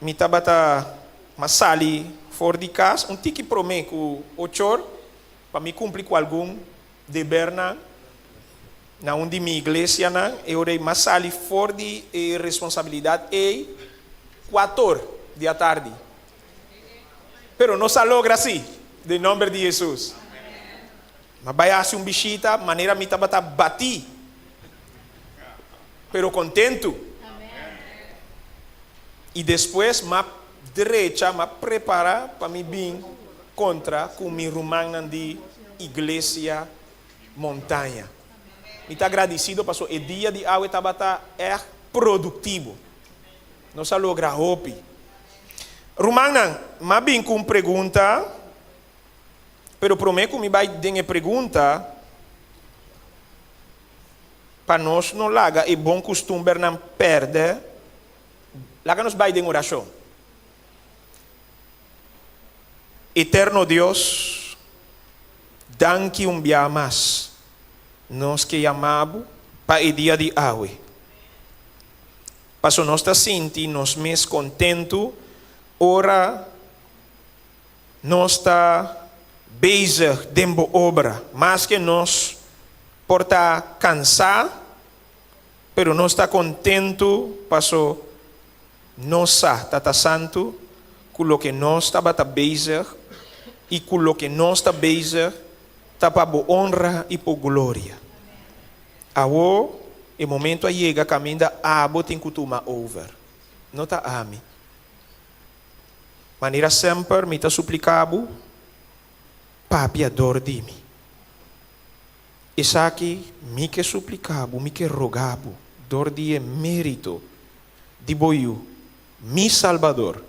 me estaba masali for de casa, tiki promê com 8 horas, para me cumprir com algum dever na onde minha igreja na eu rei masali for de responsabilidade e 4 horas da tarde. Pero não se logra assim, de nome de Jesus. Mas vai assim bichita, maneira me estava bati, pero contento. E depois ma direita ma prepara para me vir contra com mi rumana de igreja montanha. Me está agradecido para o dia de hoje estava produtivo. Não se logra hope. Rumana, ma vim com pergunta, pero prometo que me vai dar pergunta para nós não laga e bom costume não perder. Laga nos vai dar oração. Eterno Deus, danke dia mais. Nós que amamos para o dia de hoje. Para nós sentir nos mais contento, ora nós está bezig dembo obra, mas que nós por estar cansado, pero nós está contento, para nós está santo, com o que nós estava bezig e com o que nós está bezig, está para honra e por glória. Agora, o momento chega, caminha a tem que tomar over. Não está a mim. Maneira sempre me está suplicado, papi ador de mim. Isso aqui me que suplicado, me que rogado, dor de mérito de boiu, mi Salvador,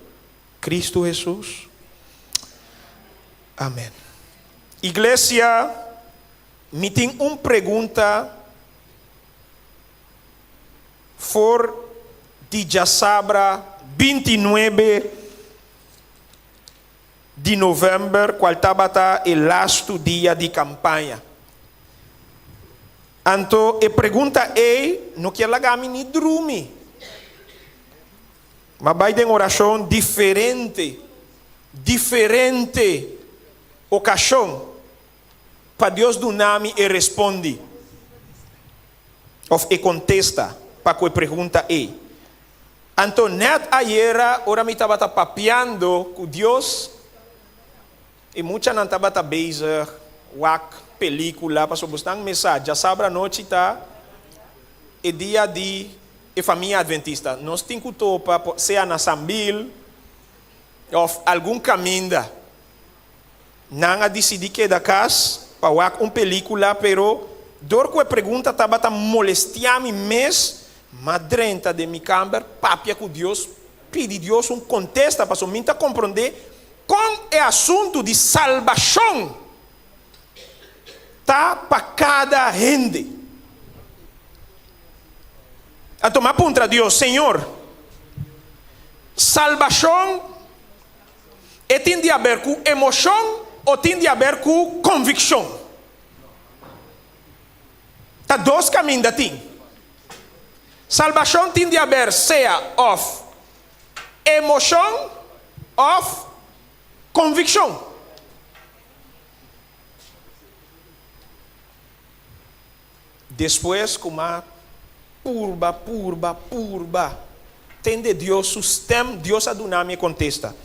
Cristo Jesús. Amén. Iglesia, me tenho uma pergunta for de Jasabra 29 de novembro, qual estava o last dia de campanha. Então, a pergunta é, não quer largar-me nem dormir. Mas vai ter uma oração diferente ocasião, para Deus do nome e responde. Ou e contesta, para que a pergunta é. Então, net ayer, ora me estava papeando com Deus, e muita não estava bezig, wak, película, para sobrestar mensagem. Já sabe a noite está, é dia de família adventista. Nós temos que topa, seja na Sambil, ou algum caminho. Não decidi que da casa, para wak uma película, pero, dor que a pergunta estava molestando-me mesmo, madrenta de minha câmara, papia com Deus, pedi Deus contesta para somente compreender como é assunto de salvação tá para cada gente. A tomar contra Deus, Senhor, salvação tem a ver com emoção ou tem a ver com convicção? Tá dois caminhos da ti. Salvação tem a ver seja of emoção of convicção. Depois, como a purba, tem de Deus sustem, Deus a dunami contesta.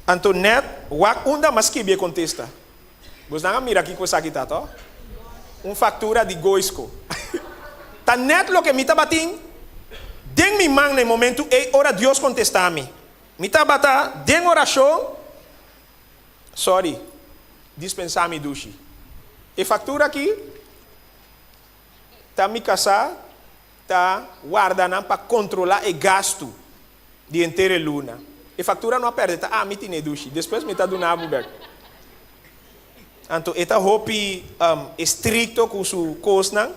Antonet, wak unda mas que bem contesta. Você não mira aqui com essa aqui, tá? Factura de goisco. Tá net lo que me tá batin. Den mi man no momento e ora Deus contestar-me. Me tá bata, den oração. Sorry, dispensar-me dushi. E factura aqui, tá me casar, tá guardando para controlar o gasto de inteira luna. E factura não perde, tá me tine dushi. Depois me tá do nabo ber. Então, eta hopi estricto com su costa.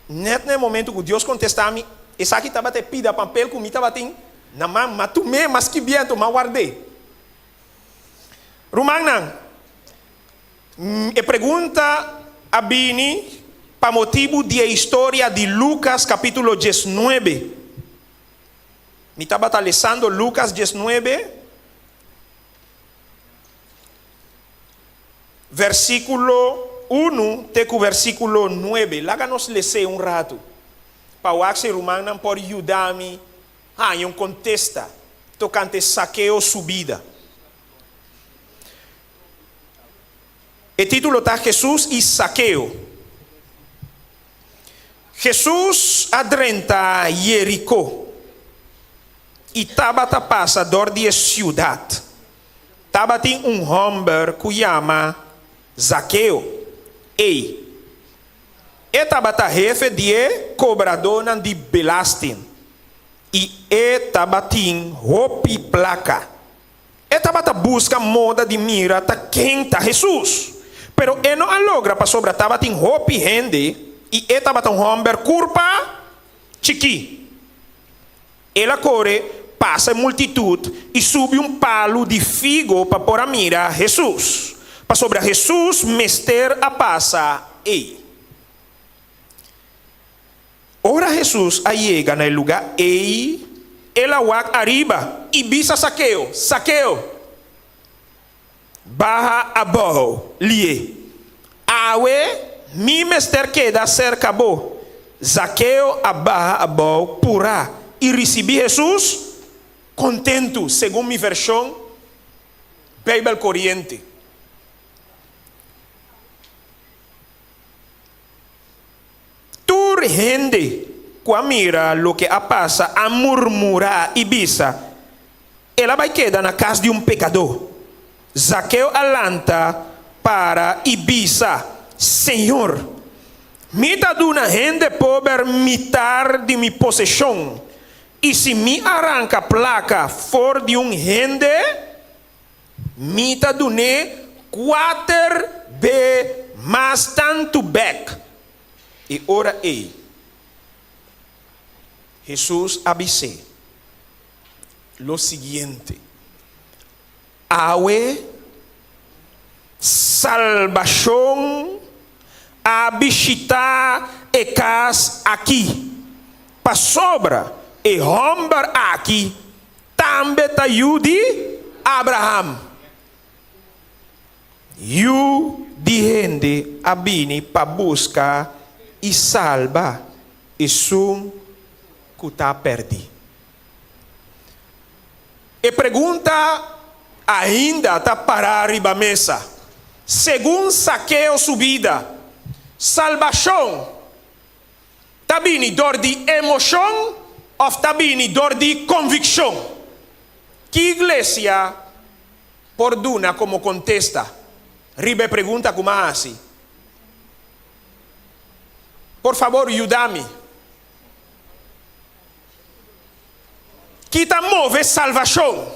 Net no momento que Deus contestar-me, essa aqui estava te pida papel que me estava tem na mão, mas tu me, mas que bem, tu me guardei. Rumangnan, e pergunta a Bini, para motivo de a história de Lucas capítulo 19. Me estava lendo Lucas 19, versículo 1 até o versículo 9. Lá nos lê um rato. Para o Axel Romano por ajudar-me a um contesta tocante saqueo subida. O título está Jesus e Saqueo. Jesus adrenta Jericó e estava passador de cidade. Estava tem homem que chama Zaqueu. Estava jefe de cobrador de belasting. E estava tem roupa placa. Estava busca moda de mira ta quem tá Jesus. Pero ele não logra para sobra estava tem roupa gente. E estava um homem curva chiqui. Ela corre, passa a multitude e sube palo de figo para pôr a mira a Jesus. Para sobre Jesus, mester a passa ei. Ora Jesus chega no lugar ei, ela wak arriba e bisa Saqueo. Baja abaixo, lie. Awe, mi mester queda cerca bo. Zaqueu abaja abaixo, pura. E recebi Jesus contento, segundo minha versão, Bíblia corriente. Gente, quando mira lo que passa a murmurar e bisa, ela vai quedar na casa de pecador. Zaqueu alanta para Ibiza, Senhor, me dá uma gente pobre metade de minha possessão Y si mi arranca placa for de un gente, mi ta dune 4 b más tanto back. Y ora Jesús avisé lo siguiente: awe salvación abishita ekas aqui pa sobra e hombar aqui tambe ta yudi Abraham yu di gente abini pa busca e salva e sum kuta perdi. E pergunta ainda está para arriba a mesa. Segundo Zaqueu subida, salvação está vindo dor de emoção ou está vindo dor de convicção? Que igreja por duna como contesta? Ribe pergunta como assim. Por favor, ajuda-me. Que está move salvação?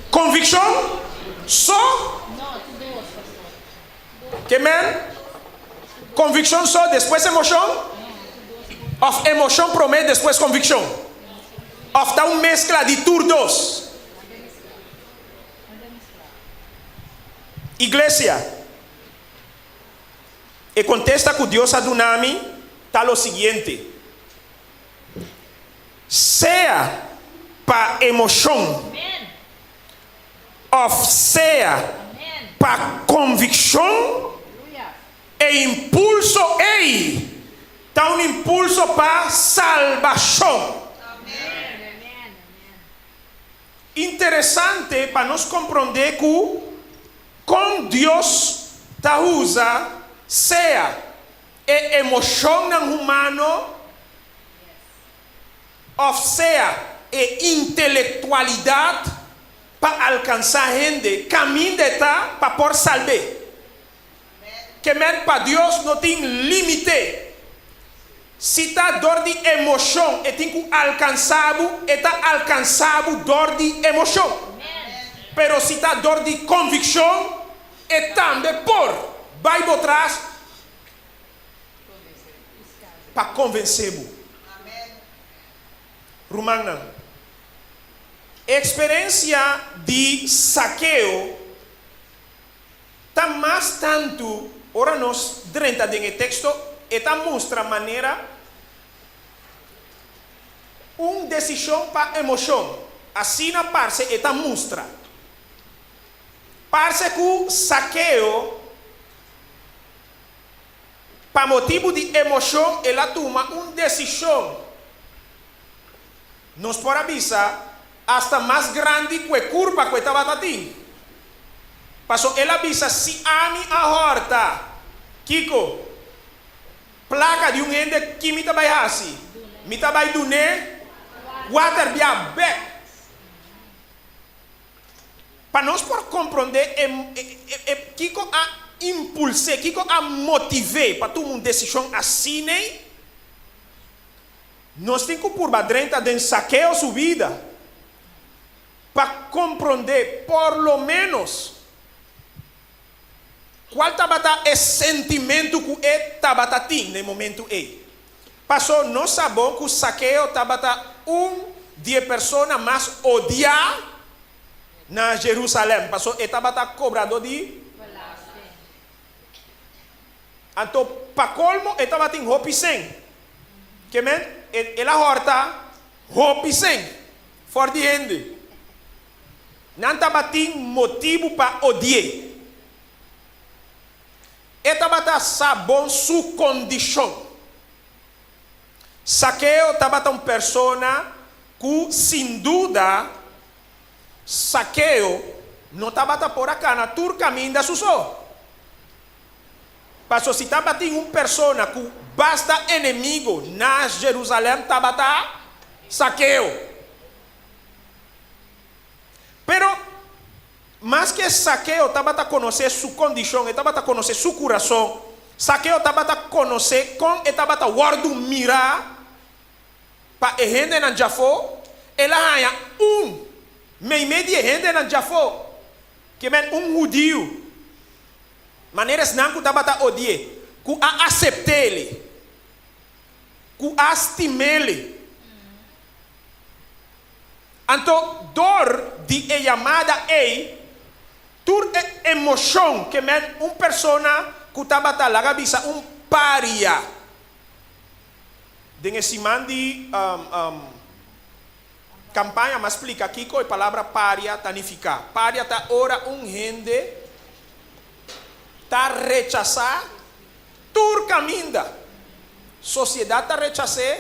Convicção? Só? Que man? Convicção só, depois emoção? Of emoção promete, depois convicção? Of está uma mescla de turdos? Igreja. E contesta com Deus Adonami, está o seguinte: seja para emoção, ou seja para convicção, e impulso está um impulso para salvação. Interessante para nós compreender que com Deus está usa seja e emoção humano, ou seja e intelectualidade para alcançar gente, caminho para por salvar. Que mesmo para Deus não tem limite. Se está dor de emoção, e tem que alcançar, está alcançado dor de emoção. Pero se está dor de convicção, e também por vai por trás para convencer-vos. Romana, experiência de Zaqueu está mais tanto, ora nós dentro do texto, está mostra maneira decisão para emoção. Assim na parte está mostra. Parece que Zaqueu, para motivo de emoção, ela toma decisão. Nos por avisar hasta mais grande que a curva que estava tendo. Passou ela avisa se ami a horta, Kiko, placa de gente que me vai assim, me vai donar water via back. Para nós por compreender, Kiko a impulsar, Kiko a motivar para tomar uma decisão assim, né? Nós temos que por dentro de Zaqueu sua vida para compreender, por lo menos, qual estava o sentimento que ele estava tendo no momento aí. Passou, nós sabemos que Zaqueu estava de pessoas mais odiadas na Jerusalém. Passou, ele estava cobrador de. Então, para colmo, ele estava em roupa sem. Que men? Ela horta roupa sem. For de gente. Não estava tendo motivo para odiar. Ele estava sabendo sua condição. Zaqueu estava uma pessoa que, sem dúvida, Zaqueu não estava por cá na tur caminho da sua. Passou se estava tendo uma pessoa que basta inimigo na Jerusalém, estava Zaqueu. Pero, mais que Zaqueu estava a conhecer sua condição, estava a conhecer seu coração, Zaqueu estava a conhecer como estava a guardar mirar para a gente na Jafo, ela há meio de gente na Jafo, que é judío. Maneiras não que estava odie, que a aceitar ele, que a estimar ele. Então, dor de chamada tur emoção que é persona que estava lá, paria. Den esse mandi campanha me explica aqui que a palavra paria tanifica. Paria tá ora gente tá rechazar tur caminda. Sociedade tá rechazar,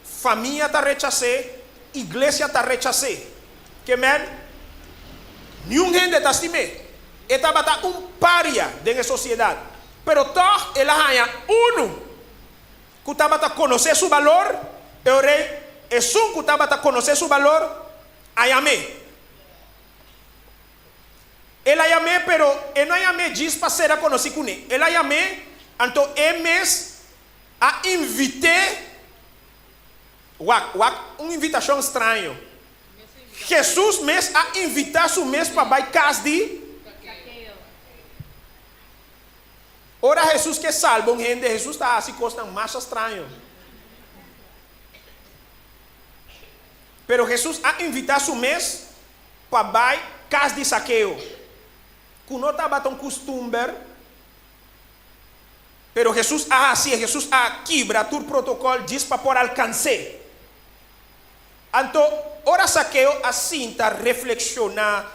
família tá rechazar, igreja tá rechazar. Que men nenhum gente tá estimé. Eta bata paria den sociedade. Pero toch ela hanya que estava a conhecer seu valor, eu rei, é um que estava a conhecer seu valor, ayame. Ele ayame, pero ele não ayame diz para ser a conhecer com ele. Ele ayame, então é mes a invitar, uma invitação estranha. Jesus mes a invitar seu mes para vai casa de ora Jesus que salva um gente, Jesus está assim coisa mais estranho. Pero Jesus a invitar su mês para vai casa de Saqueu. Que não estava tão costume. Pero Jesus a assim, Jesus a quebra todo protocolo diz para por alcançar. Então, ora Saqueu assim está reflexionar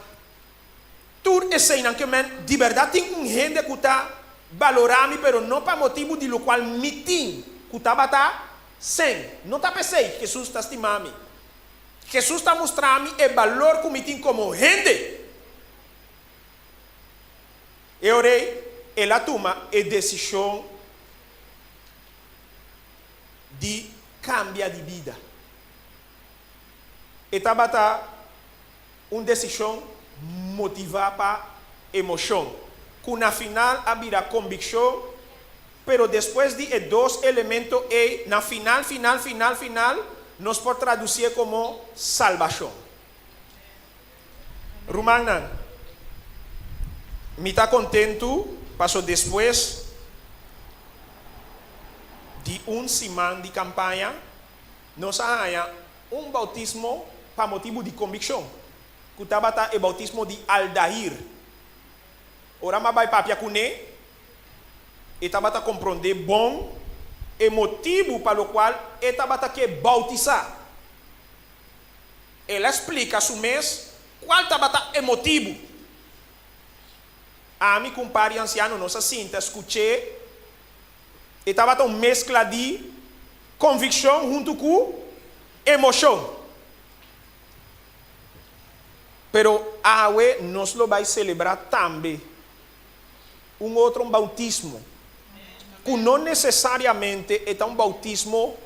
tudo esse não que de verdade tem um gente que está valorar-me, pero não para motivo de lo qual me tem, que estava sem. Não está pensando que Jesus está estimando. Jesus está mostrando o valor que me tem como gente. Eu orei, ela toma a decisão de cambiar de vida. Estava uma decisão motivada para emoção. Que na final haverá convicção, pero depois de dois elementos na final, nos pode traduzir como salvação. Romana, me está contento, passo depois de semana de campanha, nós há bautismo para motivo de convicção, que estava o bautismo de Aldair. Ora ma vai papia cune e tabata compreender bom e motivo para o qual e tabata que bautizar. Ela explica su mês qual tabata o motivo. A mim compare anciano nossa cinta escutei e tabata mescla de convicção junto com emoção. Pero awe nos lo vai celebrar também outro bautismo, que não necessariamente é um bautismo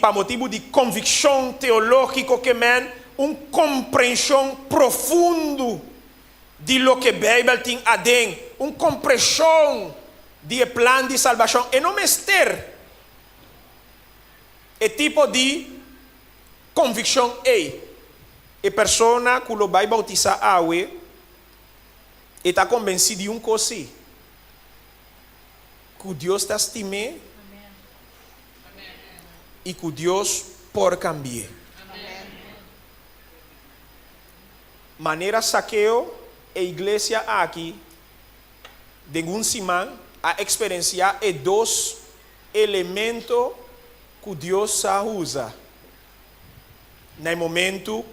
para motivo de convicção teológica, que é uma compreensão profunda de lo que a Bíblia tem a dentro, uma compreensão de plano de salvação, e não mestre é tipo de convicção a pessoa que lo vai bautizar está convencido de coisa, que Deus está estimando e que Deus pode cambiar. Maneira Saqueu, a igreja aqui, de um semana, a experienciar dois elementos que Deus usa. No momento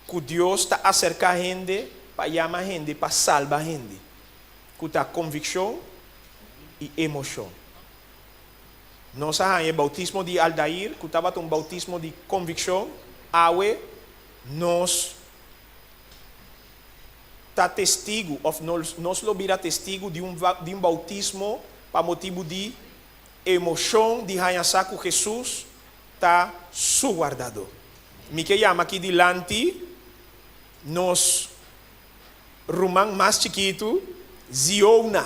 que Deus está acercando a gente, para chamar a gente, para salvar a gente. Que está convicção e emoção. Nós temos o bautismo de Aldair, que estava um bautismo de convicção. Nós está testigo, nós lo vira testigo de um bautismo para motivo de emoção, de reconhecer que Jesus está guardado. Me que chama aqui delante, nós Romão mais chiquito, Ziona.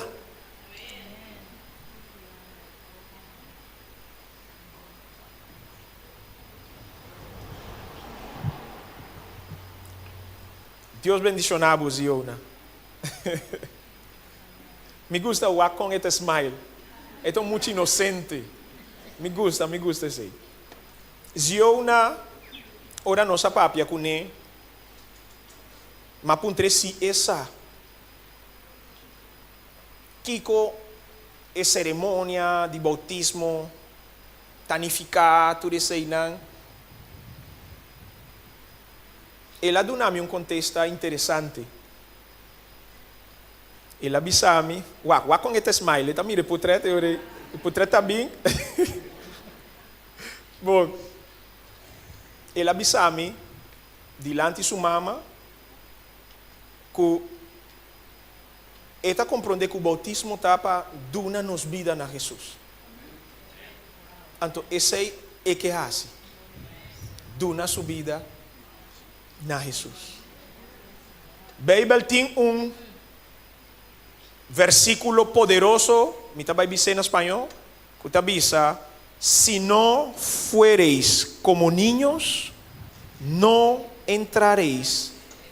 Deus bendicionado, Ziona. Me gusta o com este smile. É muito inocente. Me gusta esse. Ziona, ora nossa papia com ele. Mas puntre si essa. Kiko é cerimônia de bautismo, tanificar, tudo isso aí, não. Ela deu-me contexto interessante. Ela avisou-me, com este smile, está mire, o portrait está bem. Bom, ela avisou-me, diante de sua mama, que ela compreende que o bautismo está para dar-nos vida na Jesus. Então, esse é que faz. Dar sua vida na Jesus. A Bíblia tem versículo poderoso, me está dizendo em espanhol, que está dizendo, si no fuereis como niños, no entraréis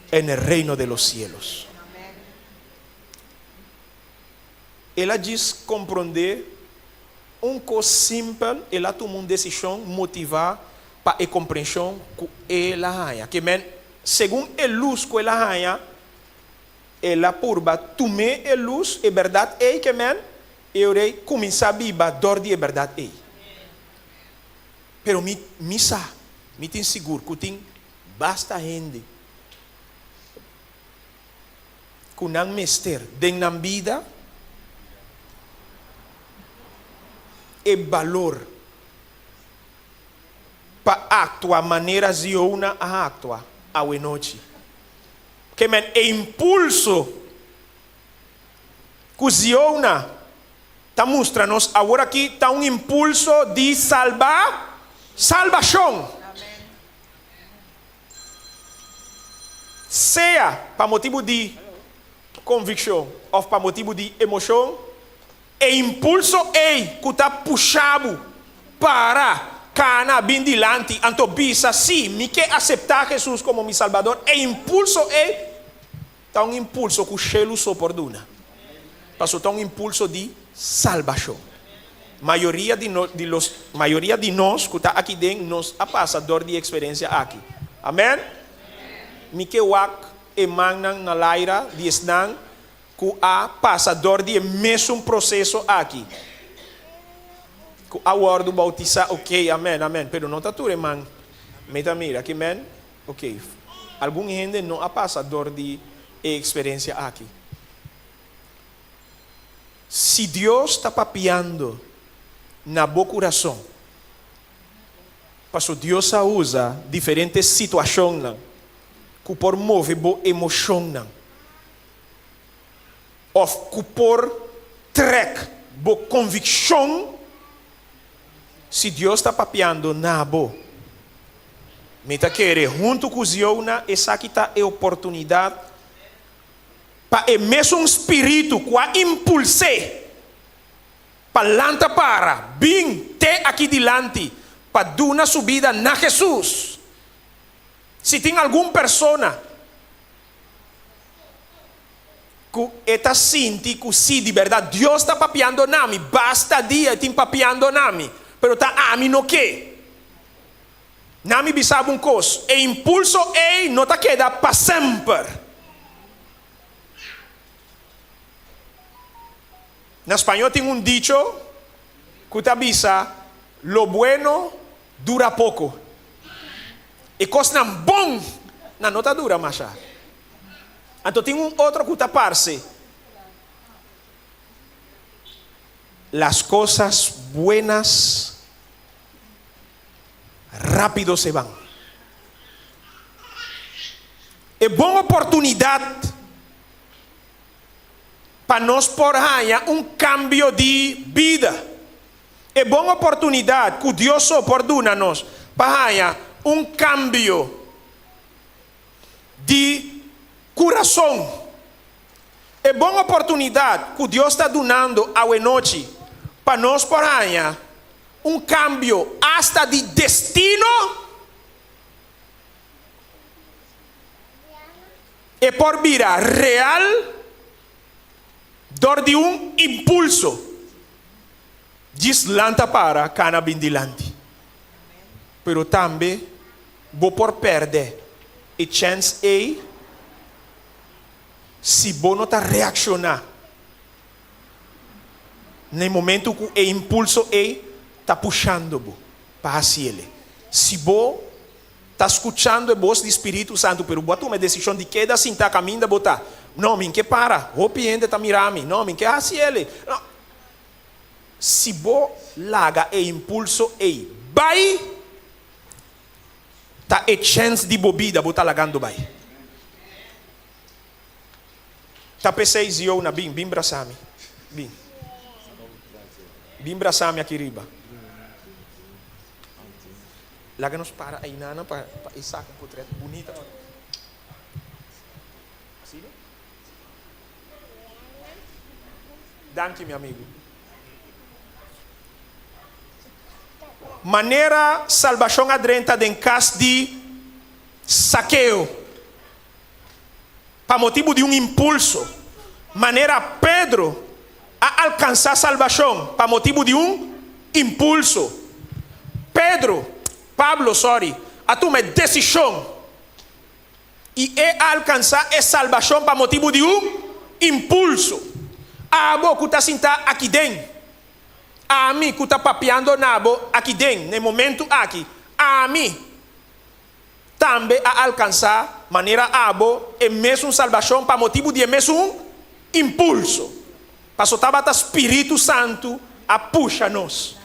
en el reino de los cielos. Ela diz compreender coisa simples, ela toma uma decisão motivada para a compreensão que ela ganha. Que segundo a luz que ela ganha, ela purba tomar a luz, é verdade, que eu irei começar a viver dor de verdade. Pero me tem seguro que tem basta gente que não mester dentro da vida e valor para actuar maneira ziona a actuar a noite. Que é impulso que ziona está mostrando agora aqui está impulso de salvação. Seja para motivo de convicção ou para motivo de emoção, impulso que está puxado para cana bem dilante, então bisa sim, me quer aceitar Jesus como meu Salvador. Impulso está impulso que o cielo soportuna. Passou está impulso de salvação. Maioria de nós que está aqui dentro nos passa dor de experiência aqui. Amém? Me quer emanan na laira de esnan que passa dor de mesmo processo aqui. Que a hora do bautizar, ok, amém, amém. Pero não está tudo, irmão. Mira, aqui, amém? Ok. Algum gente não passa dor de experiência aqui. Se Deus está papiando na boa coração, porque Deus usa diferentes situações que por mover boa emoção, ou que por trek boa convicção. Se Deus está papiando na boa, me está querendo junto com Ziona, essa aqui está a oportunidade para o mesmo espírito que a impulse para lança para bem até aqui dilante para dar uma subida na Jesus. Se tem alguma pessoa que está sentindo que se de verdade Deus está papiando na mim, basta dia tem papiando na mim, pero está a mim no que na mim bisaba coisa, e impulso não está queda para sempre. Na espanhol tem dicho que te avisa, lo bueno dura pouco. E coisa bom na nota dura mais. Então tem outro que te parece. Las cosas buenas rápido se van. É boa oportunidade para nós por ganhar cambio de vida. É boa oportunidade que Deus oportuna-nos para ganhar cambio de coração. É boa oportunidade que Deus está dando a noite para nós por ganhar cambio hasta de destino é por vida real, door de impulso. Deslanta para cana bindilante. Pero também, vou por perder a chance se você não está reaccionar no momento que o impulso está puxando para ele. Se você está escutando a voz do Espírito Santo, pero você toma a decisão de que assim está caminhando, botar, não, me que para, o piende está mirando, não, me que assim ele. Não. Se você larga o impulso vai, tá a chance de bobida, você está lagando vai. Tá pensei eu na bim braçame, bim braçame aqui riba. Laga-nos para a inana para Isaac um portrait bonita. Assim? Danke, meu amigo. Maneira salvação adrenta den cas de saqueo. Para motivo de impulso. Maneira Pedro a alcançar salvação. Para motivo de impulso. Pablo, a tomar decisão e alcançar a salvação para motivo de impulso. A boca está sentada aqui dentro. A mim que está papeando nabo aqui dentro, no momento aqui. A mim também a alcançar maneira abo e mesmo salvação para motivo de mesmo impulso. Para soltar o Espírito Santo a puxa-nos.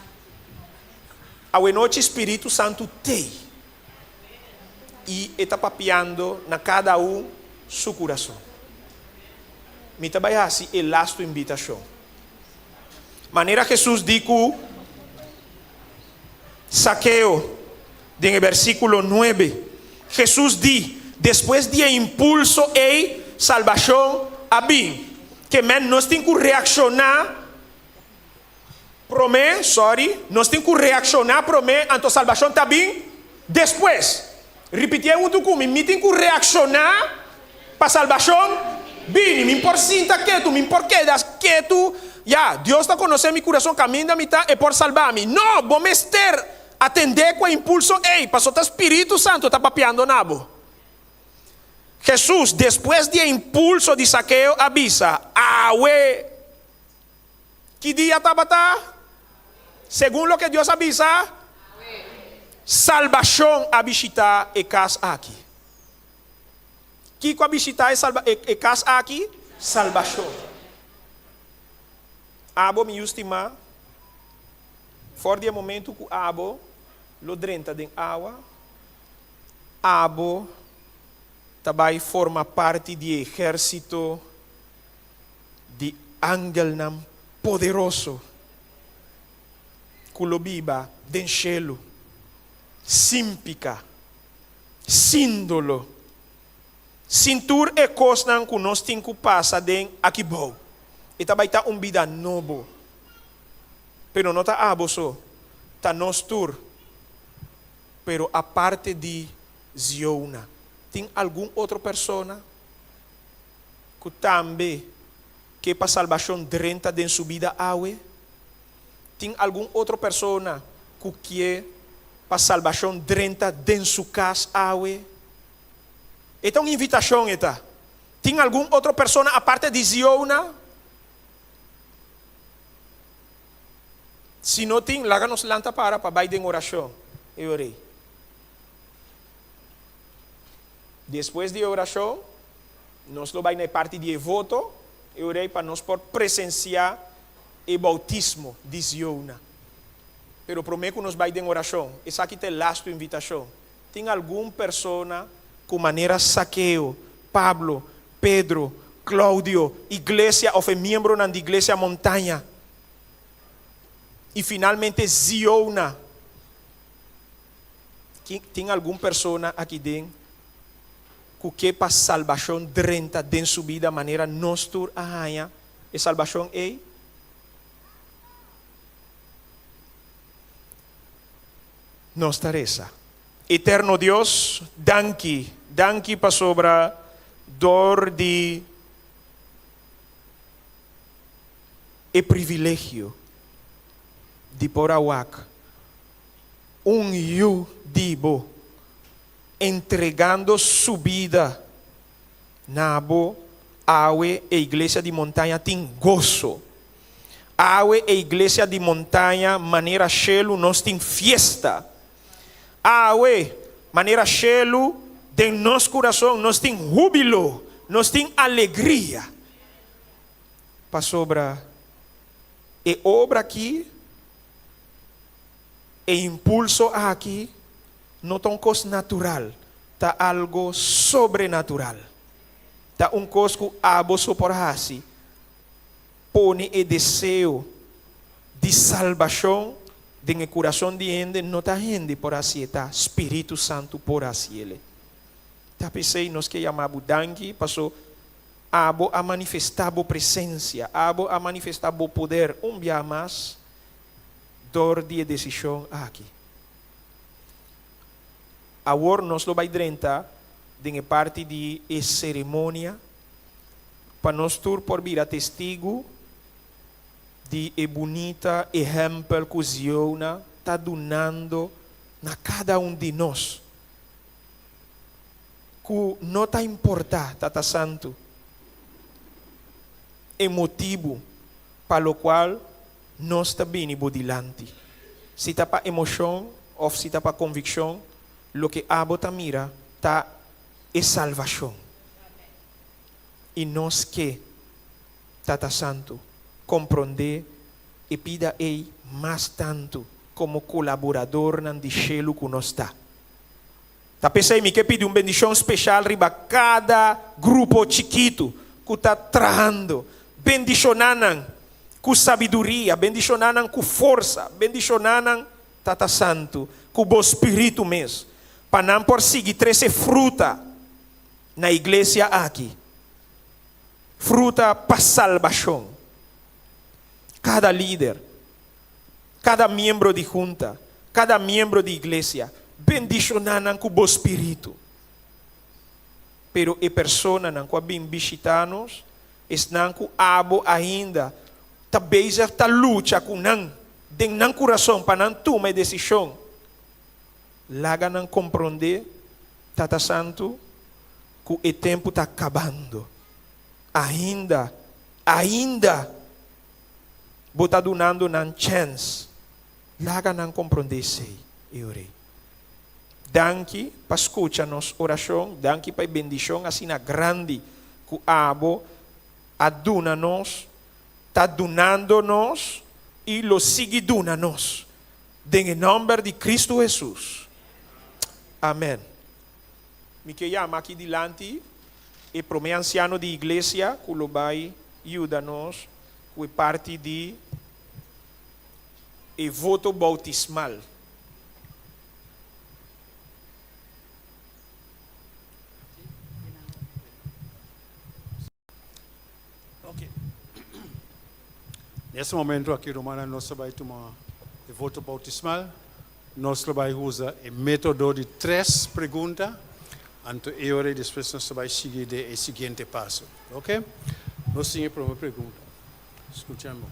A noite Espírito Santo tem. E está papeando na cada seu coração. Me trabalha assim e lasto invitação. Maneira Jesus dijo, Saqueo, en el versículo 9, Jesús dice, después de impulso e salvación a mí, que men no tem que reaccionar. Nós temos que reaccionar para mim, então a salvação está bem. Depois, repetir muito comigo, me tem que reaccionar para a salvação. Bem, me importa sinta quieto, me importa quedas quieto. Já, Deus está conhecendo meu coração, caminho da mitad é por salvar-me. Não, vamos ter atender com o impulso. Ei, passou o Espírito Santo, está papeando nabo. Jesus, depois de impulso de Saqueo, avisa, que dia estava? Según lo que Dios avisa, salvación a visitar e casa aquí. ¿Qué a visitar e casa aquí? Salvación. Abo me estima, for de momento que abo lo drenta de água, abo também forma parte do exército de ángel poderoso. Culobiba, denchelo, símpica, síndolo, cintur e cosnan que nós temos que passar den aquibou. E também está vida novo. Pero não está aboso, está nós tur. Pero a parte de Ziona, tem alguma outra pessoa que também que para salvação drenta den sua vida awe? Tem alguma outra pessoa que quer para salvação drenta den sua casa awe? Então invitação está. Tem alguma outra pessoa a parte de Ziona? Se não tem, laga-nos lanta para vai de oração. Eu orei. Depois de oração, nós lo vai na parte de voto. Eu orei para nós por presenciar o bautismo de Ziona. Pero prometo que nos vai de oração. Essa aqui tem lasto invitação. Tem alguma pessoa com maneira Saqueo, Pablo, Pedro, Claudio, igreja ou membro da igreja montanha. E finalmente Ziona. Tem alguma pessoa aqui dentro que para salvação drenta dentro sua vida maneira nós tur arranha e salvação é nossa tarefa. Eterno Deus, danke para sobra door de o privilégio de por awak yu dibo entregando su vida nabo awe a iglesia de montanha tem gozo awe a iglesia de montanha maneira chelo nós tem fiesta awe maneira chelo de nosso coração nós tem júbilo nós tem alegria para sobra e obra aqui e impulso aqui não é uma coisa natural, tá algo sobrenatural. Tá coisa que abo soporhasi, pone o desejo de salvação de coração de gente, não tá gente por assim, tá Espírito Santo por assim ele. Tá pensei nós que chamamos dangue, passou abo a manifestar a presença, abo a manifestar o poder, dia mais dor de decisão aqui. Agora nós lo vai drenta de parte de cerimônia para nós tur por vir a testigo de bonita exemplo que Ziona está donando na cada de nós. Que não está importar, Tata Santo, é motivo para o qual nós também ibo dilante. Se está para emoção ou se está para convicção, lo que abota mira está é salvação. E nós que, Tata Santo, compreender e pida ele mais tanto como colaborador nan de chelo que nós está. Tá pensei me que pede uma bendição especial riba cada grupo chiquito que está trajando, bendicionando com sabedoria, bendicionando com força, bendicionando Tata Santo, com o Espírito mesmo, para não por seguir 13 fruta na igreja aqui, fruta para salvação. Cada líder, cada membro de junta, cada membro de igreja, bendicionando com o Espírito. Pero a pessoa não que vem visitar-nos, estão com abo ainda, talvez está luta com não, de não coração para não tomar decisão. Laga não compreender, Tata Santo, que o tempo está acabando. Ainda, bota donando nan chance. Laga não compreender sei, eu orei. Danke para escutar nossa oração, danke para a bendição assim na grande que abo aduna-nos, está donando-nos e lo sigue donando-nos. Em nome de Cristo Jesus. Amém. Me que chama aqui delante e para o anciano de igreja que lo vai ajudar-nos que é parte de e voto bautismal. Ok. Nesse momento aqui, Romana, nós vamos tomar o voto bautismal. Nós vamos usar o método de 3 perguntas. Então, eu e depois nós vamos seguir o seguinte passo. Ok? Nós temos a primeira pergunta. Escutamos.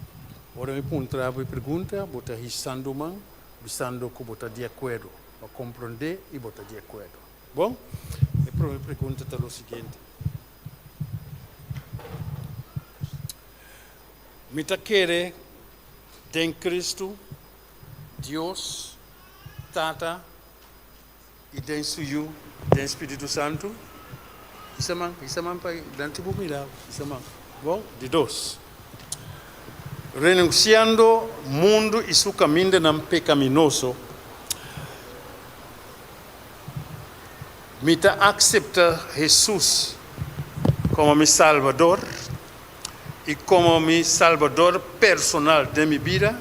Ora, me perguntar a pergunta, botar risando man, visando que botar de acordo, para compreender e botar de acordo. Bom? A primeira pergunta é o seguinte. Me quer tem Cristo, Deus, Tata e tem Suyu, tem Espírito Santo. Isso é para dante bumida, isso é bom, de dois. Renunciando mundo e seu caminho não pecaminoso, me accepta Jesus como meu Salvador e como meu Salvador personal de minha vida.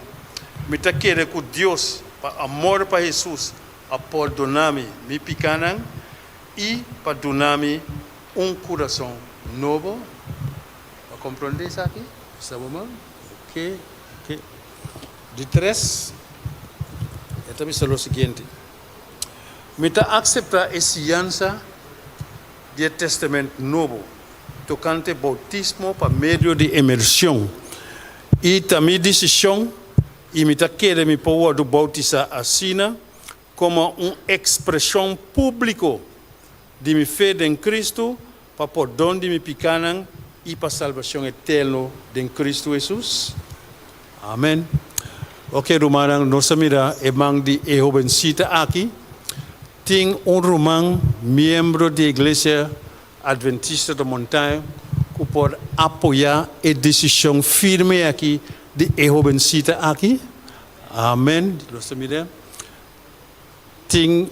Me quero que Deus, por amor para Jesus, a perdonar-me meu pecado e para dar-me coração novo. Para compreender isso aqui? Sabe, irmão? Ok. De 3, eu também sou o seguinte. Me accepta essa aliança del Testamento Nuevo, tocante bautismo por medio de inmersión. Y también decisión, y me quiere mi poder bautizar así como una expresión pública de mi fe en Cristo, para perdón de mi pecados y para salvación eterna en Cristo Jesús. Amén. Ok, Romana, nos mira el man de jovencita aquí. Tiene un román miembro de la Iglesia Adventista de Montaña que puede apoyar la decisión firme aquí de jovencita aquí. Amén. Nos mira. Tiene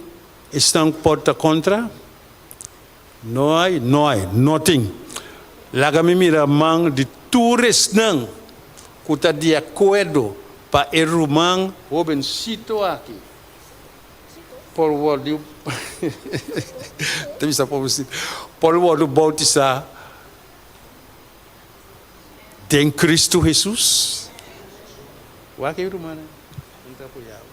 están por contra. No hay, nothing. La me mira man de tourist nang que está de acuerdo para el román jovencito aquí. Por word por word bautizar en Cristo Jesús. Waki romana, não apoiado.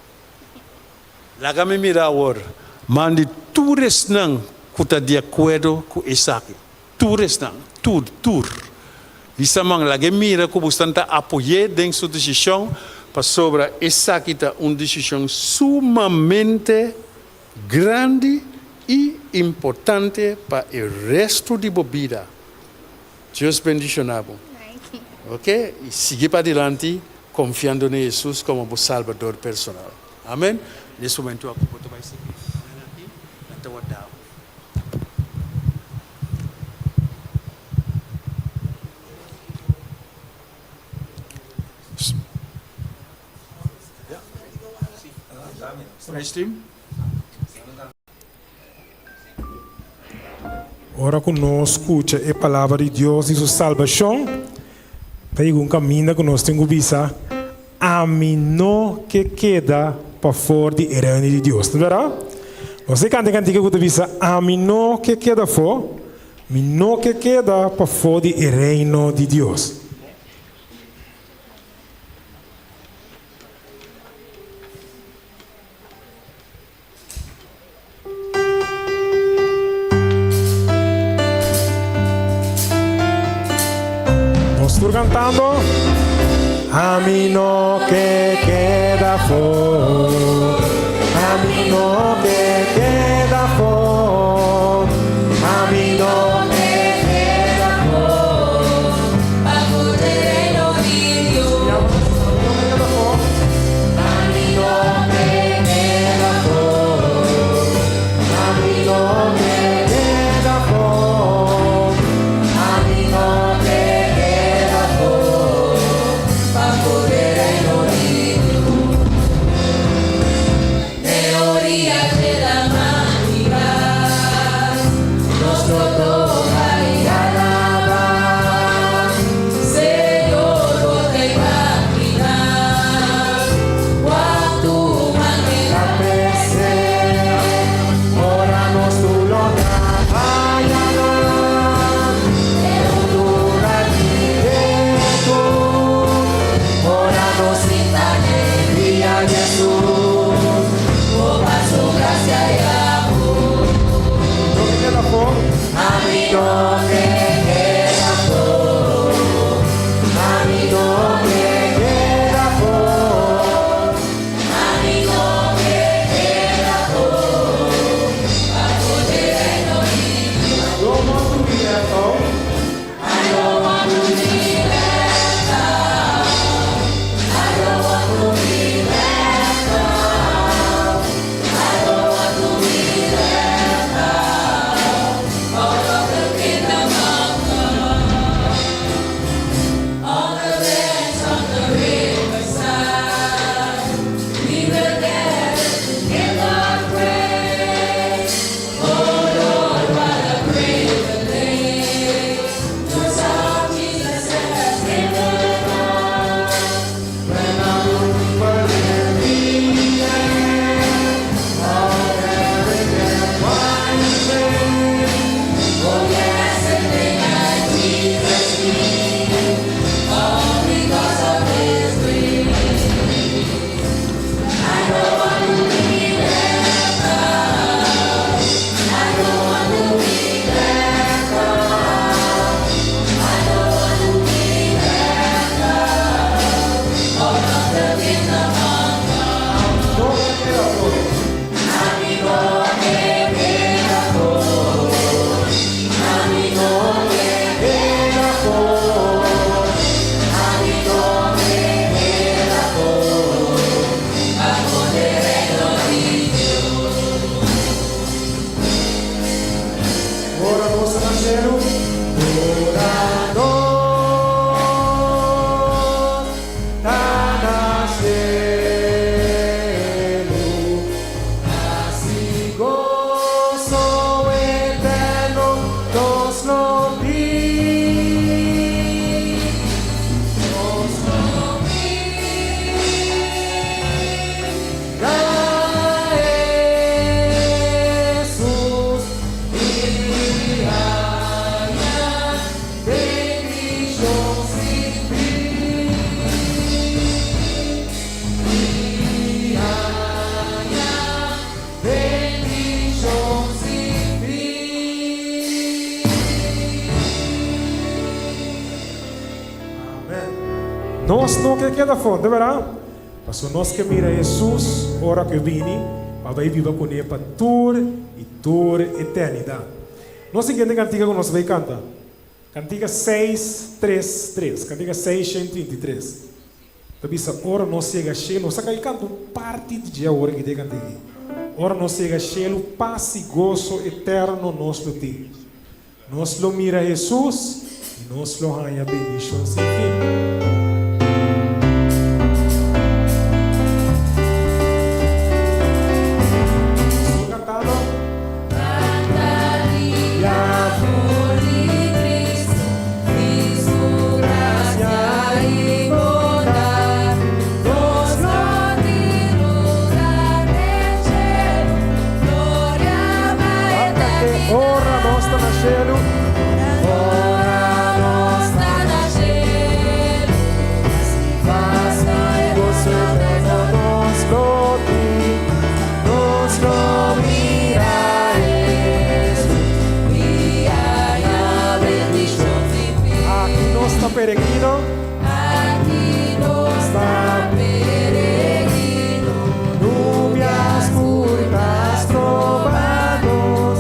La me mira agora, man de tourist nang que está de acordo com isso aqui. Tourist nang, tour. Isso man la mira que você está apoiando em sua decisão. Para sobre essa aqui está uma decisão sumamente grande e importante para o resto de sua vida. Deus bendicionado. Ok? E seguir para adelante, confiando em Jesus como o Salvador personal. Amém? Nesse momento, eu vou seguir. Ora que nós escuta a palavra de Deus e sua salvação, daí um caminho que nós temos que visar, a mim que queda para fora do reino de Deus, não é verdade? Você canta cantiga que visa, a mim que queda fora, mim que queda para fora do reino de Deus. Estou cantando. A mim que queda fora, a mim que queda fora, a mim que queda fora, para poder ir ao Deus. A mim que queda fora, a mim que queda fora, a mim Teoría te da más. não que queda fonte, verdade? Mas nós que mira Jesus, hora que vini, para vai viver com ele para toda e toda eternidade. Nós entendemos a cantiga que nós vai cantar. Cantiga 633, cantiga 623. Tapi sa ora nós chega cheio, nós saca canto parte de dia hora que tem cantiga. Ora nós chega cheio, paz e gozo eterno nós lo tem. Nós lo mira Jesus e nós lo ganha bendição sem fim. Peregrino, aquí no está peregrino, nubias curvas, trovados,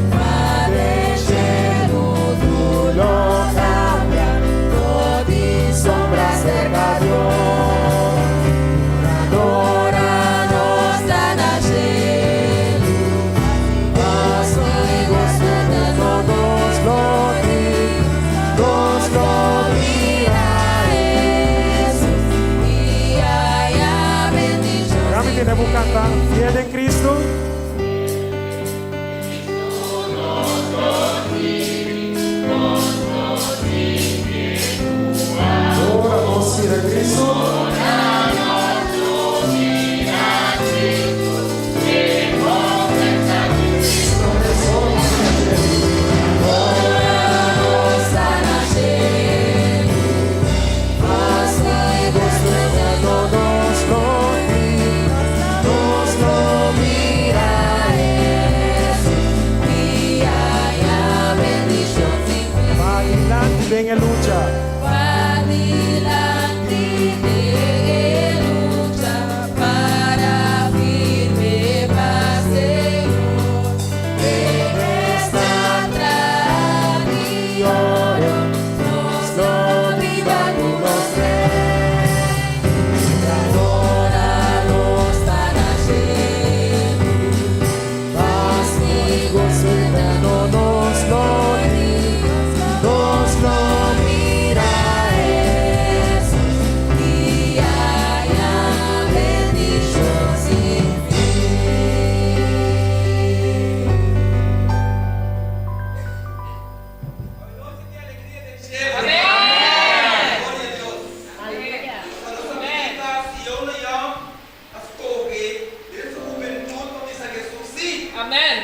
Padre cielo, tú lo cambia, todo y sombra cerca Dios, adora nos dan a cielo, paso y gozo de todos los Debemos cantar fiel en Cristo. Ahora nos mira Cristo. Venga lucha. Para firme paz, Señor, en esta tradición nos lo viva con los tres. Ahora nos dan a lleno, paz y gozo eterno nos lo mira Jesús y haya bendición sin fin. Amén.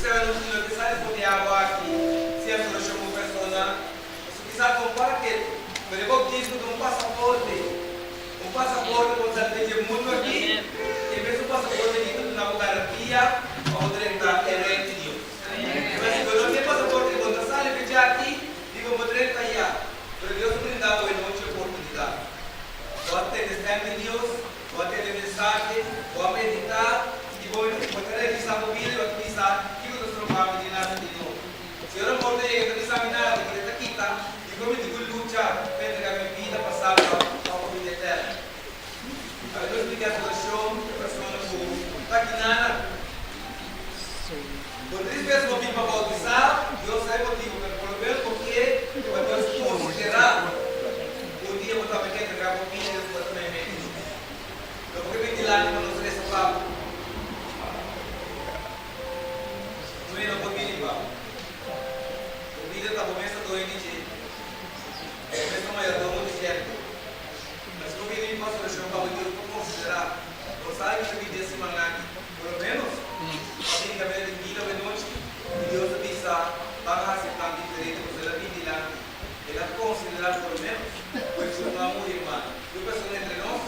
Você não precisa responder água aqui. Se a pessoa chama uma pessoa, você precisa comprar aquele. Mas eu vou dizer que um passaporte pode ser muito aqui. E mesmo o passaporte aqui, tudo na garantia, para poder entrar em reino de Deus. Mas se eu não tenho passaporte, quando eu saio de aqui, digo, eu vou entrar aí. Pero Deus me dá uma oportunidade. Pode ter destino de Deus, pode ter mensagem, pode meditar, e vou ter que estar ouvindo e vou pensar que eu estou falando de nada de novo. Se eu não vou ter que examinar, que está aqui, tá? E como eu digo, lutar, para a minha vida passar para a vida eterna. Aí Deus me quer fazer show, a pessoa não está aqui nada. Por 3 vezes eu vim para bautizar, Deus sabe o motivo, pelo menos porque Deus considerar o dia eu estava aqui entregar o vídeo e eu também me eu vou repetir lá para não ser esse papo. Não é não vou vir igual. O vídeo está bom, essa doente de essa maior do mundo certo. Mas se eu vir igual, se eu chamar o Deus para considerar, você sabe que esse vídeo é semana pelo menos, alguém que a de vida ou de noite, e Deus a pensar, vai aceitar diferente, você vai vir lá. Ele vai considerar pelo menos, pois o amor, irmão. E o pessoal entre nós,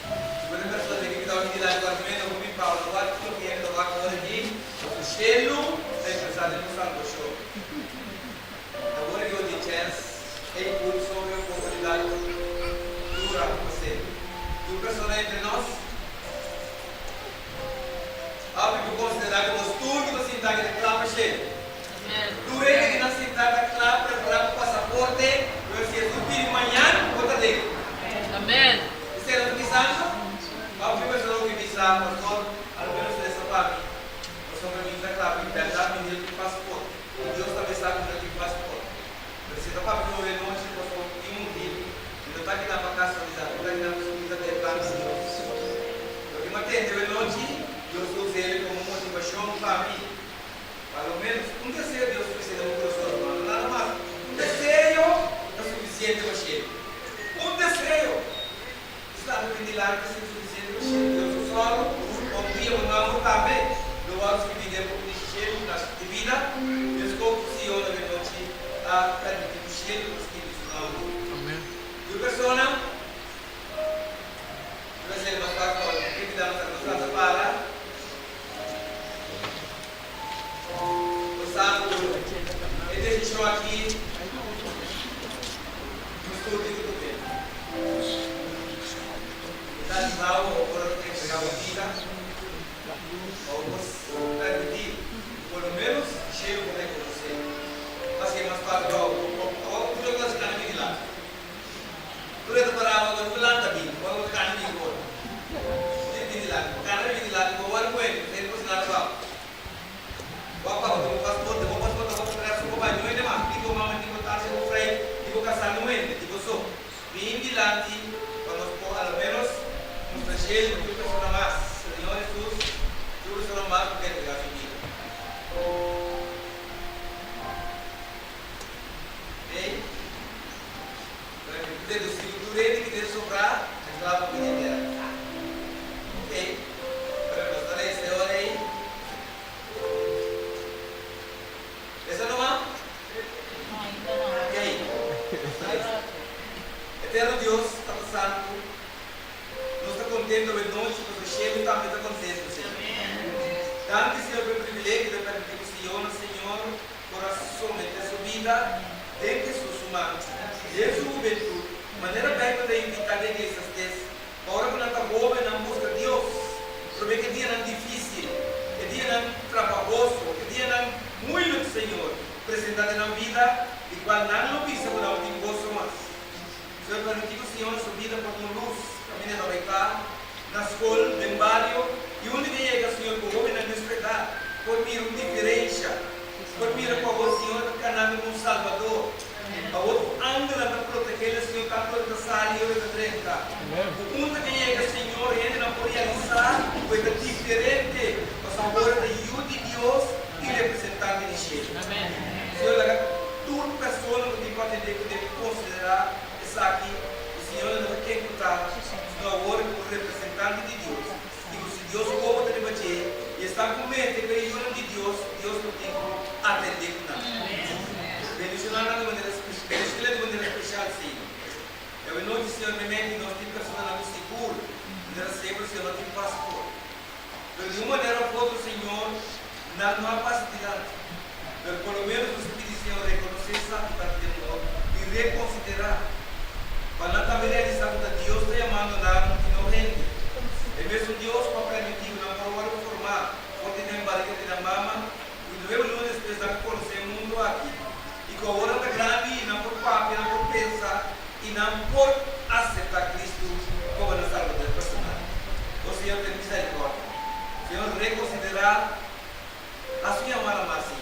se você pessoa tem que dar uma vida de guarda-meio, eu vou me falar, não vai tudo que é, não vai agora aqui, o cheiro, tem que pensar no santo show. Agora eu de chance, é tudo sobre a oportunidade dura para você. E o pessoal entre nós, abre para considerar que nós tudo assim está aqui claro cheio. Durante que nós sentamos claro para o passaporte, eu sei subir de manhã, outra dele. Amém. Você não está pensando? Vamos ver se eu não visar, pastor, ao menos dessa parte. Nós somos amigos da claro, que verdade me deu o passaporte. E Deus também sabe que eu tenho passaporte. Você está para ver o noite, pastor, tem um dia. Ele está aqui na vacação, está aqui na subida dele para os senhores. Porque não entendeu a noite, Deus usa ele como motivação para mim. Pelo menos um terceiro Deus precisa de um coração humano, nada mais. Um terceiro é suficiente para cheio. Um terceiro está no milagre que é suficiente para cheio. Deus solo, confia no amor também. Do alto que vive por cheio de vida, Deus confia na verdade a permitir o cheio do Espírito Santo. Amém. E a pessoa, por exemplo, nós fazemos o que dá nossa para ele deixou aqui no estudo do bem. Está de mal, ou agora tem que pegar uma vida, ou permitir, pelo menos, cheio como é com você. Mas que é mais fácil, o jogo das caras de lá. Durante a palavra, quando eu lá também, quando eu caio de agora. Tem de lá, o cara vem de lá, eu vou agora com ele, ele não nada lá. Bapak untuk paspor, devo paspor devo pegar suko banyo ini mah, tigo mama tigo taksi tigo frame, tigo kasano ini, tigo so. Vindi lati, quando po al menos nos trajeron que persona más, Señor Jesús, tú persona más que te hagas vida. Bem, para que te do seguro ele que te sobrar, é claro que ele era. Ok, para nós dar esse hora aí. Essa não é? Ok. Eterno Deus, Santo Santo, nós estamos contentes hoje noite, porque o cheiro também está contente, Senhor. Dá-me, Senhor, pelo privilégio de permitir o Senhor, coração, de sua vida, dentro de seus humanos, de sua juventude, de maneira bem para invitar a igreja a hora que não está boa, não busca Deus, porque que dia não difícil, que dia não trabalhoso, que dia não muito, Senhor, apresentado na vida, e quando não pisa, por não tem gosto mais. Senhor, permitir que o Senhor sua vida por uma luz, caminha na Beca, na escola, no barrio, e onde chega, Senhor, com o homem na despertar, por mim, uma diferença, por mim, com o Senhor, que canal como um Salvador, a outro ângulo para proteger o Senhor, para proteger e eu tranca. O ponto que chega, Senhor, ele não pode realizar, coisa diferente, mas a hora da ajuda de Deus e representante de Deus. Senhor, toda pessoa que pode entender, que deve considerar essa aqui, o Senhor não quer escutar, senão agora como representante de Deus. E se Deus como te debater, e está com medo, que ele não Pero de una manera u otra, Señor, no hay facilidad. Pero por lo menos nos pide, Señor, reconocer esa temor y reconsiderar. Para también realizar que Dios está llamando a nada que no rende. Es mesmo Dios para permitir que não pode formar, porque tem barriga de la mama, e devemos nos desprezar por conhecer o mundo aqui. E com a hora da grande, não por papo, não por pensar, e não por aceitar Cristo como nosso Salvador personal. O Senhor tem misericórdia. O Senhor reconsiderar a sua amada massa.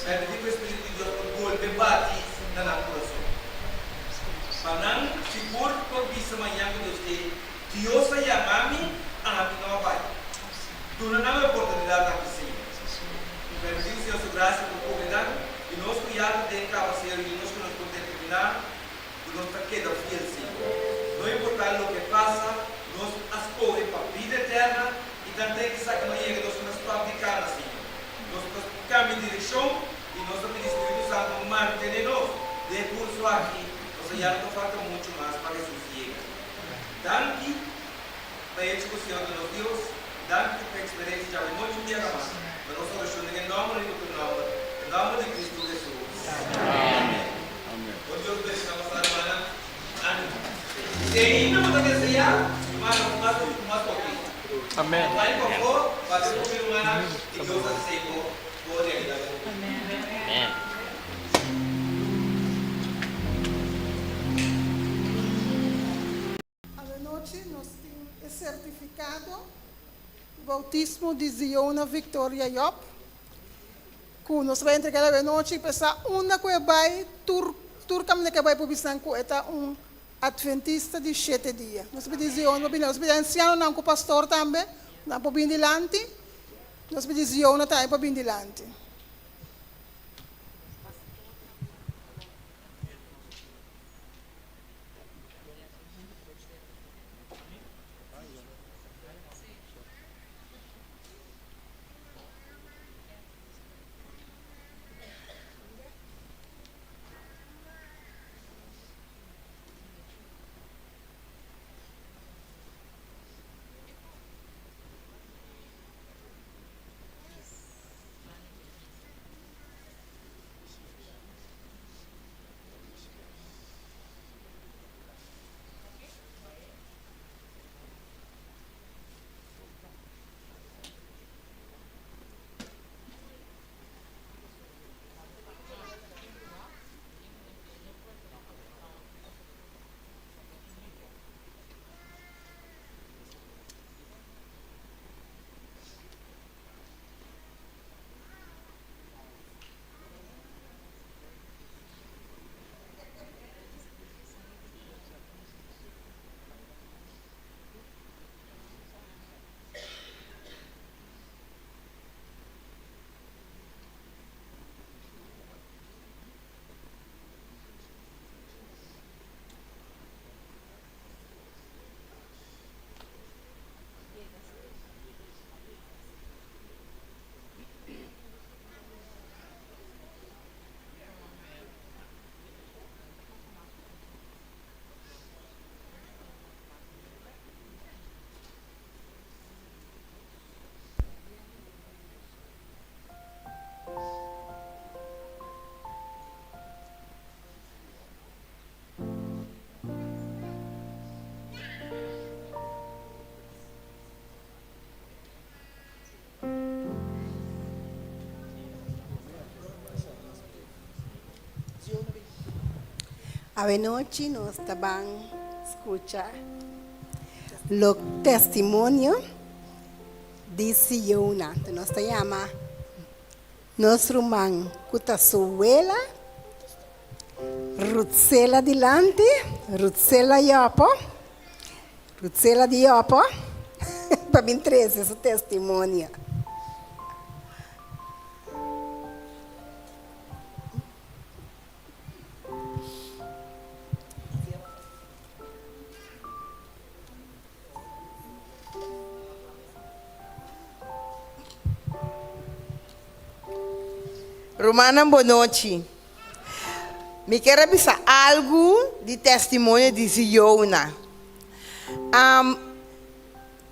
Permitir que o Espírito de Deus por golpe bate na nossa coração. Para não seguro por vista amanhã que Deus tem, Deus vai chamar-me a mim não vai. Tu não há oportunidade aqui, Senhor. Permitir o Senhor sua graça por oportunidade e nós cuidar de cada Senhor e nós que nos podemos terminar e nós queda fiel, Senhor. Não importa o que passa, nós as corre para a vida eterna e também que sabe que não chega, nós nos fabricar, Senhor. Nós buscamos direção e nós pedimos Espírito Santo manter-nos de curso aqui. Já não falta muito mais para que Jesus chegue. Danke, para a discussão de nosso Deus, danke pela experiência de muito dia mais. Para nós orações em nome de Cristo Jesus. Amém. O Deus bendiga a nossa irmã. Amém. Se ainda não está desejar, mas mais pouquinho. Amém. Vai por favor, para descobrir o mana e Deus aceitou por realidade. Amém. Nós temos certificado de bautismo de Ziona Victoria Yop. Que nós vamos entregar a noite para uma que vai turcam que vai publicar que adventista de 7 dias. Nós pedimos Ziona, nós pedimos anciano não com pastor também, não para vir dilante. Nós pedimos Ziona também para vir dilante. A noche nos estaban escuchar los testimonios de Ziona, que nos llama nuestro man, cuta su abuela, Rutzela delante, Rutzela Yopo, Rutzela de Yopo, para mí 13 su testimonio. Romana, boa noite. Me quero avisar algo de testemunho de Ziona.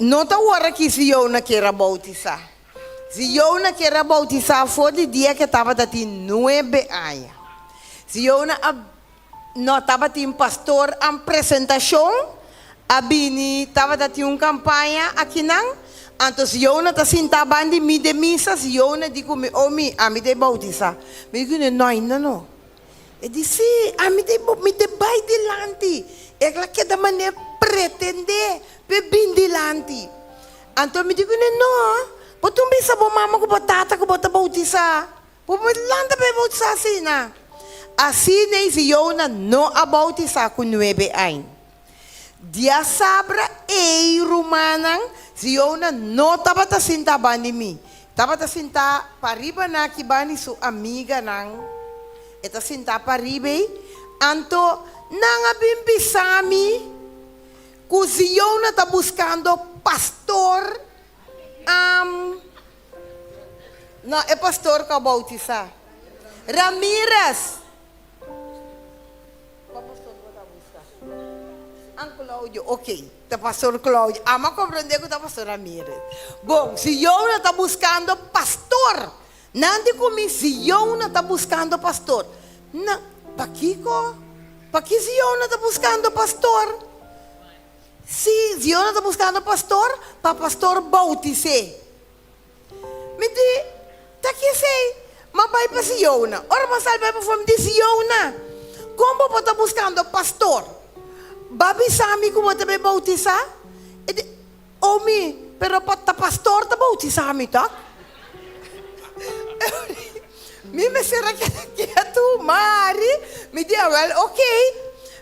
não tá hora que se eu não quero bautizar. Se eu não quero bautizar, foi o dia que estava de 9 anos. Se eu não estava de pastor em apresentação, a Bini estava de uma campanha aqui não. Então, se eu não estava sentado de mim de missa, se eu não digo, a mim de bautizar. Me digo, não. Eu disse, a mim de vai delante. É que da maneira pretender, bem delante. Então, me digo, não. Porque tu bisa bo mama ko batata ko bota bautizar. Po landa be bautizar assim, na. Assim nem se eu não a bautizar com 9 anos. Dia sabra ei romana, se eu não tava ta sinta bani mim. Tava ta sinta pariba na que bani su amiga nang. Eta sinta pariba, anto nang abim bisami. Ku se eu não tá buscando pastor. Não, é pastor que bautizar. Ramirez. Qual pastor que vai buscar? Cláudio, ok. Tá pastor Cláudio. Ama compreender que tá pastor Ramirez. Bom, se eu não tá buscando pastor, não de comigo, se eu não tá buscando pastor, não, para que se eu não tá buscando pastor? Se eu não estou buscando pastor, para pastor bautizar. Me diz, tá que sei, mas vai para Siona. Ora, mas vai para fome de Siona. Como você está buscando pastor? Babi sami como você vai bautizar? Omi, pero para pastor está bautizar me tá? Me será que é tu, Mari? Me diz, well, ok.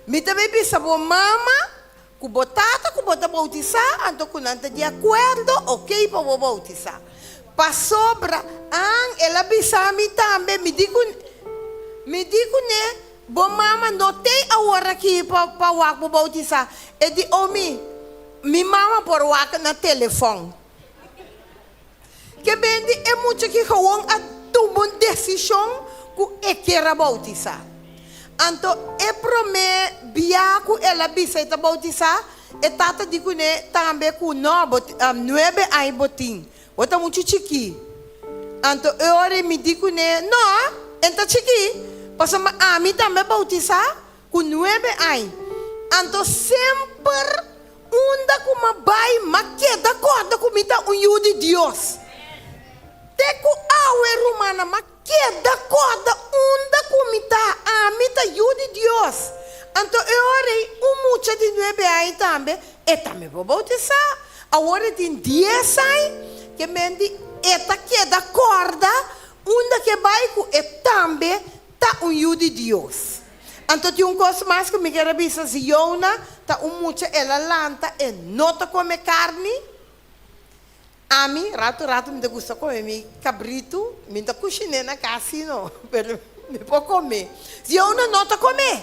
Me também pensa, mama. Kubotata, kubota bautizar, ando com nada de acordo, ok, para bautizar. Para sobra, ela bisami também, me digo, né, bom mama, não tem a hora aqui para bautizar. E de mi mama por waka na telefone. Que bem, é muito que eu tomar decisão que quer bautizar. Então, é promê biaco ela bisa bautizar, e tata digo né também com 9 anos botim. Outra muito chiqui. Então, eu me digo né, não, então chiqui. Passa a mim também bautizar com 9 anos. Então, sempre unda com uma bai, mas que da corda comida o de Deus. Teco aue romana, mas que da corda unda comida a mita de Deus. Então eu orei mucha de 9 anos também, e também vou bautizar. Agora tem 10 anos, que mendi, eta que da corda unda que vai com e também tá de Deus. Então tem coisa mais que me quero dizer, se eu não tá mucha ela lanta e não tá comer carne. A mim, rato, me gusta comer cabrito, me dá cozinhar na casa, não, pero me pode comer. Se eu não tá comer,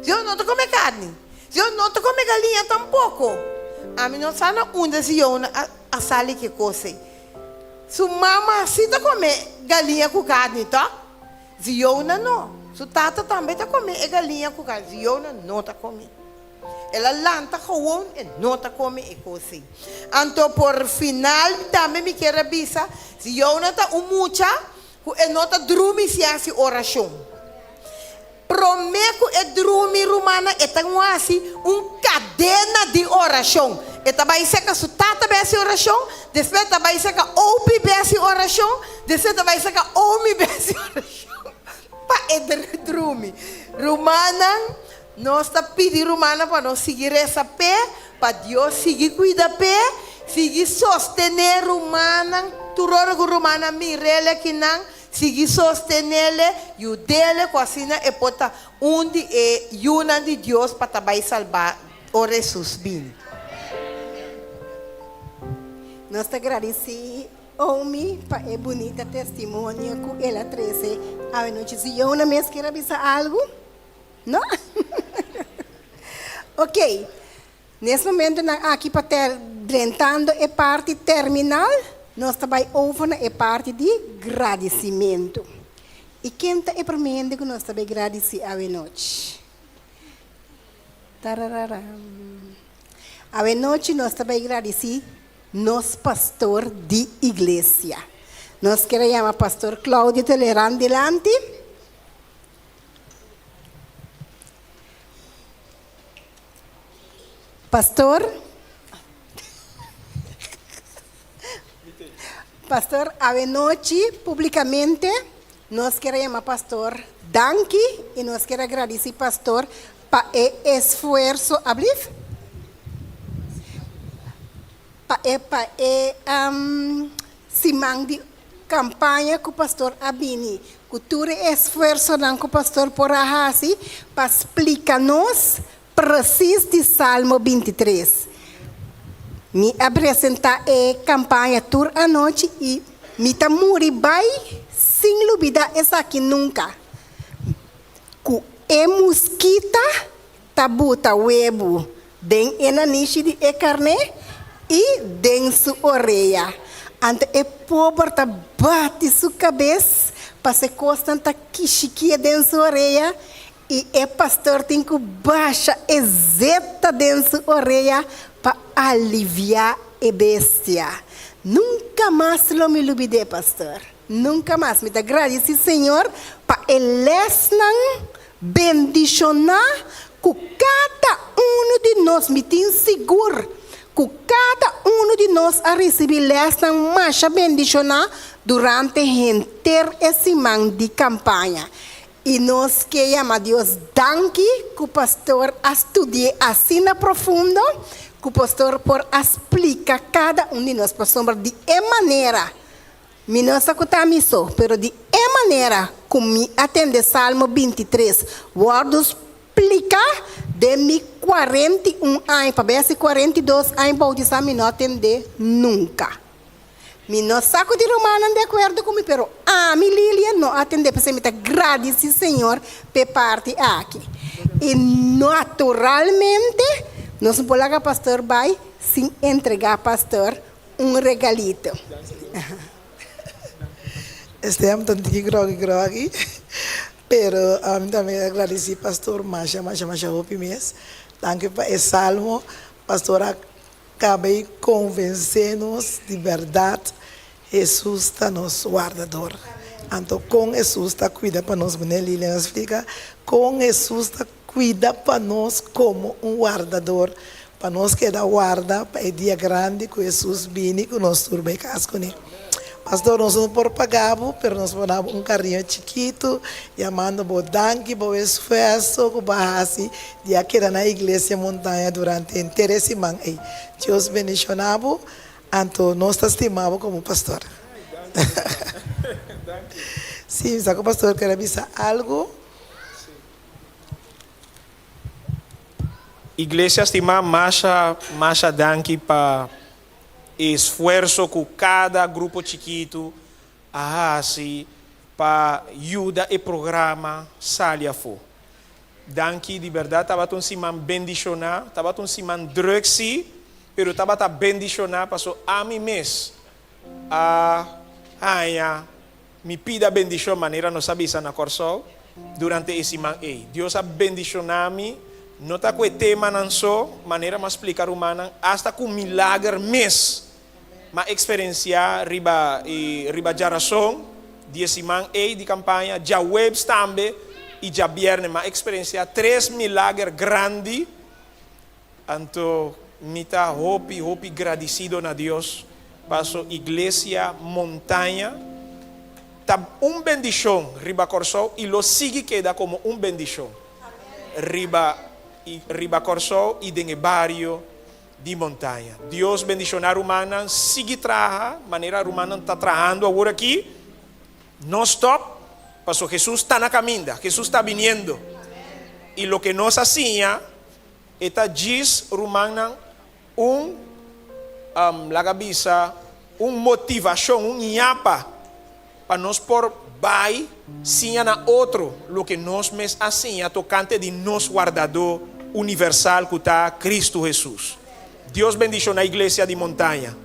se eu não tá comer carne, se eu não tá comer galinha tampouco, a mim não sabe onde se eu não a sali que coce. Se mama se tá comer galinha com carne, tá? Se eu não, se tata também tá comer galinha com carne, se eu não tá comer. Ela lanta gewoon e nota come e così. Anto por final também me quero avisar, se eu não tá mucha, e nota drumi se hace oração. Prometo e drumi romana e tá assim cadena de oração. E também se que sutata besse oração, depois também se que oupi besse oração, depois também se que omi besse oração. Pa e drumi romana. Nós está pedindo romana para nós seguir essa pé, para Deus seguir cuidar pé, seguir sostener romana, turora com romana mirele que não, seguir sostener e o dele com assim é pota onde é una de Deus para também salvar o Jesus bem. Nós te agradecemos, homem, para o bonito testemunho que ela trouxe. A noite, se eu não me quero avisar algo, não? Ok, nesse momento, aqui para ter entrando a parte terminal, nós também ouvimos a parte de agradecimento. E quem está primeiro que nós também agradecemos a noite? A noite nós também agradecemos nosso pastor de igreja. Nós queremos chamar pastor Cláudio Tolerante delante. Pastor, a noite, publicamente, nós queremos chamar pastor Danke e nós queremos agradecer pastor para o esforço, para simang de campanha que o pastor Abini, cultura e esforço que o pastor Porahasi para explicar-nos preciso de Salmo 23. Me apresentar a campanha tour à noite e me tamuri vai sem dúvida essa aqui nunca. Com e mosquita tabuta webo den enanishi de e carne e den sua orelha. Ante e pobre tá bate sua cabeça para se constante quichiquia den sua orelha e o pastor tem que baixa e zeta den sua orelha para aliviar a bestia. Nunca mais lo me lubide, pastor. Nunca mais. Me dá graça, Senhor, para elesnan bendicionar com cada de nós. Me tem seguro que cada de nós a receber lesnan mais bendicionar durante inteiro esse ano de campanha. E nós queremos a Deus danke que o pastor estudie assim na profundo, que o pastor por explicar cada de nós para sombra de maneira, me não sacutar miso, pero de maneira como me atende Salmo 23, wordos explicar de mi 41 anos, para ver se 42 anos bautizar me não atender nunca. Me não saco de romana de acordo comigo, pero mi Lilia não atende, porque me está agradecido, Senhor, por parte aqui. E naturalmente, nós não podemos pastor vai sem entregar pastor regalito. Estamos tanto groggy, pero também agradeci pastor Masha Hopi mês. Danke para esse salmo, pastor acabei convencendo-nos de verdade. Jesus está nosso guardador. Então, com Jesus está cuida para nós, Lilian explica, com Jesus está cuida para nós como guardador, para nós que dá guarda para o dia grande que Jesus vem com nós turbe casco com ele. Pastor, nós não por pagabo, pero nós ponemos carinho chiquito, chamando por danke, por esforço, que bahasi, de aqui na igreja montanha durante inteiro esse ano. Deus bendicionado. Então, nós estimamos como pastor. Sim, sabe o pastor quer avisar algo? Igreja estima Masha danke para esforço que cada grupo chiquito assim para ajudar o programa salia for. Danke de verdade, estava um simão bendicionar, estava um simão drugsi, pero estava a bendicionar, passou a mim mês. Me pida bendição maneira não sabia na corso durante esse man. Deus a bendicionar-me, não está com o tema não só, maneira mais explicar humana, hasta com milagre mês. Mas experienciar riba geração, de esse man de campanha, já webs também, e já viernes, mas experienciar 3 milagres grandes. Então, me está hopi agradecido a Deus. Passo igreja montanha. Tá bendição riba corso e lo sigue queda como bendição. Riba corso e den barrio de montanha. Deus bendicionar humana, sigue traja, maneira humana está trabajando agora aqui. No stop, passo Jesus está na caminho, Jesus está vindo. E lo que nos hacía, está diz humana lagabisa, motivação, nhapa, para nós por vai, sim na outro, lo que nos mes assim, tocante de nos guardador universal que está Cristo Jesus. Deus bendiga na igreja de montanha.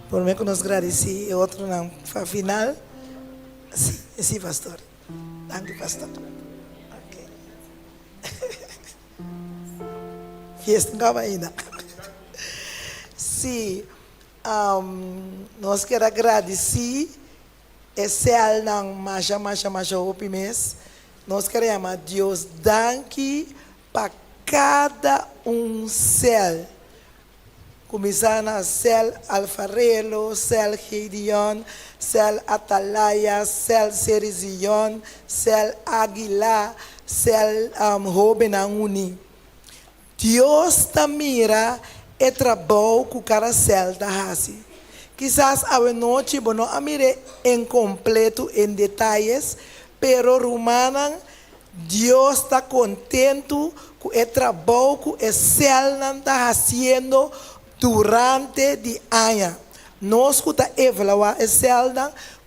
Por mim que nós agradecemos e outro não, para final, sim, pastor. Danke, pastor. Okay. que estava ainda. Sim, nós queremos agradecer esse ano, mais hope mês. Nós queremos a Deus danke para cada céu. Começando a céu Alfarelo, céu Gideon, céu Atalaya, céu Serizion, céu Aguilar, céu Robenanguni. Deus ta mira e trabalho com cada céu da raça. Quizás a noite não a mire em completo, em detalhes, pero rumana, Deus está contente com o trabalho que o céu está fazendo durante o ano. Nós que está evaluando o céu,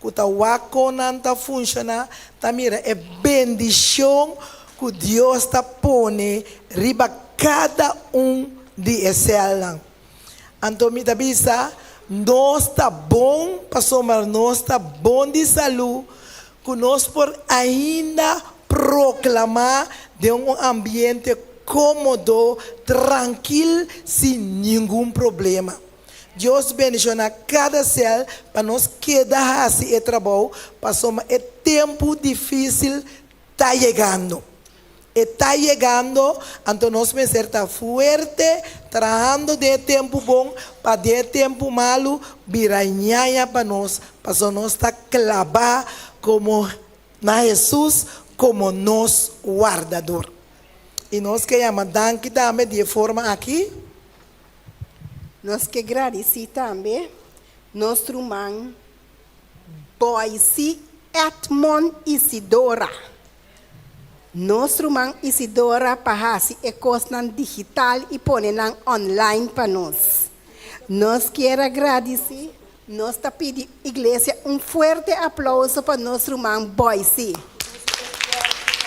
que está wako funciona, também é bendição que Deus está pondo riba cada de céu. Então, me dá vista, nós está bom, pastor, mas nós está bom de saúde, que nós por ainda proclamar de ambiente cômodo, tranquilo, sem nenhum problema. Deus bendiga cada céu para nós quedar assim e trabalho, pastor, mas é tempo difícil está chegando. Está chegando, então nós precisamos estar forte, trabalhando de tempo bom, para de tempo malo, viranha para nós está clavar como na Jesus, como nosso guardador. E nós queremos dar também de forma aqui. Nós que agradecer também nosso irmão Boise Edmond Isidora. Nosso irmão Isidora para e coisa digital e põe online para nós. Nós queremos agradecer, nós está pedindo à igreja forte aplauso para nosso irmão Boise.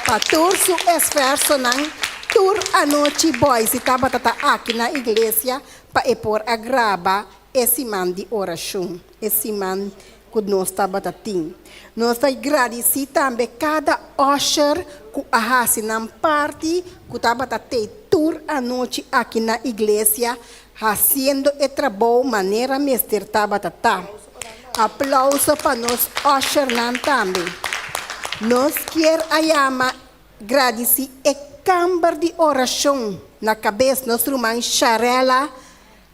Para todo o esforço, toda a noite Boise estava aqui na igreja para pôr a gravar esse man de oração, esse man que nós estava tendo. Nós agradecemos também cada usher que arrasa na parte que estava toda a noite aqui na igreja, fazendo o trabalho de maneira mestre estava. Aplauso para nós usher também. Nós queremos agradecer a câmara de oração na cabeça de nossa irmã Charela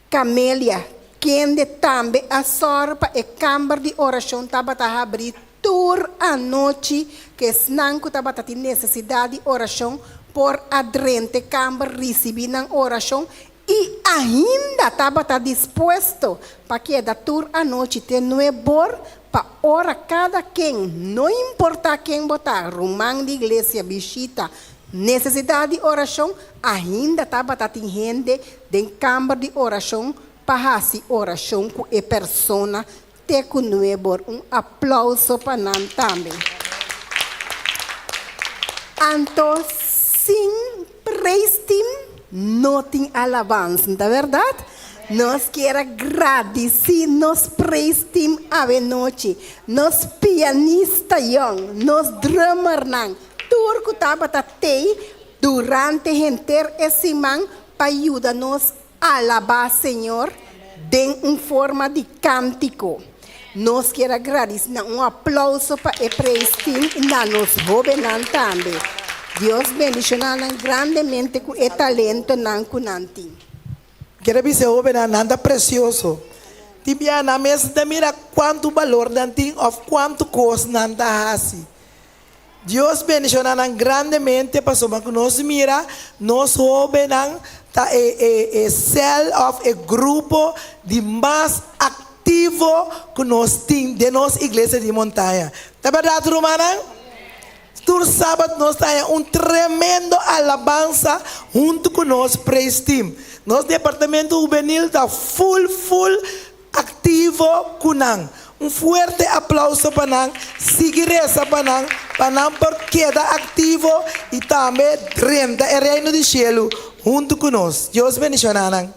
Camélia, quem também a sorpa a câmara de oração estava a abrir toda a noite, que não estava a ter necessidade de oração, por aderente câmara receber na oração e ainda estava disposto para que da toda a noite ter nuevor para orar cada quem, não importa quem botar, romano de igreja, visita, necessidade de oração, ainda estava atingindo de câmara de oração para fazer oração com a pessoa ter com nuevo. Aplauso para nós também. Então, sim, prestem, não tem alabança, não é verdade? Nós queremos agradecer, nós prestem a noite, nós pianistas, nós drummers, tudo que estava durante esse man para ajudar-nos a alabar o Senhor de forma de cântico. Nós queremos agradecer, aplauso para o presidente e para os jovens também. Deus bendicionar grandemente com o talento que nós temos. Quero dizer, nada precioso. Tibia na mesa, mira quanto valor não tem, ou quanto custa não dá assim. Deus bendicionar grandemente, pastor, que nós mira, nós jovens, tá cell of a grupo de mais ativo que nós temos de nossa igreja de montanha. Tá verdade, Romana? Todo sábado nós temos tremendo alabança junto com nós praise team. Nosso departamento juvenil está full ativo com nós. Forte aplauso para nós, segurança para nós por queda ativo e também renda o reino do céu junto com nós. Deus bendiga nós.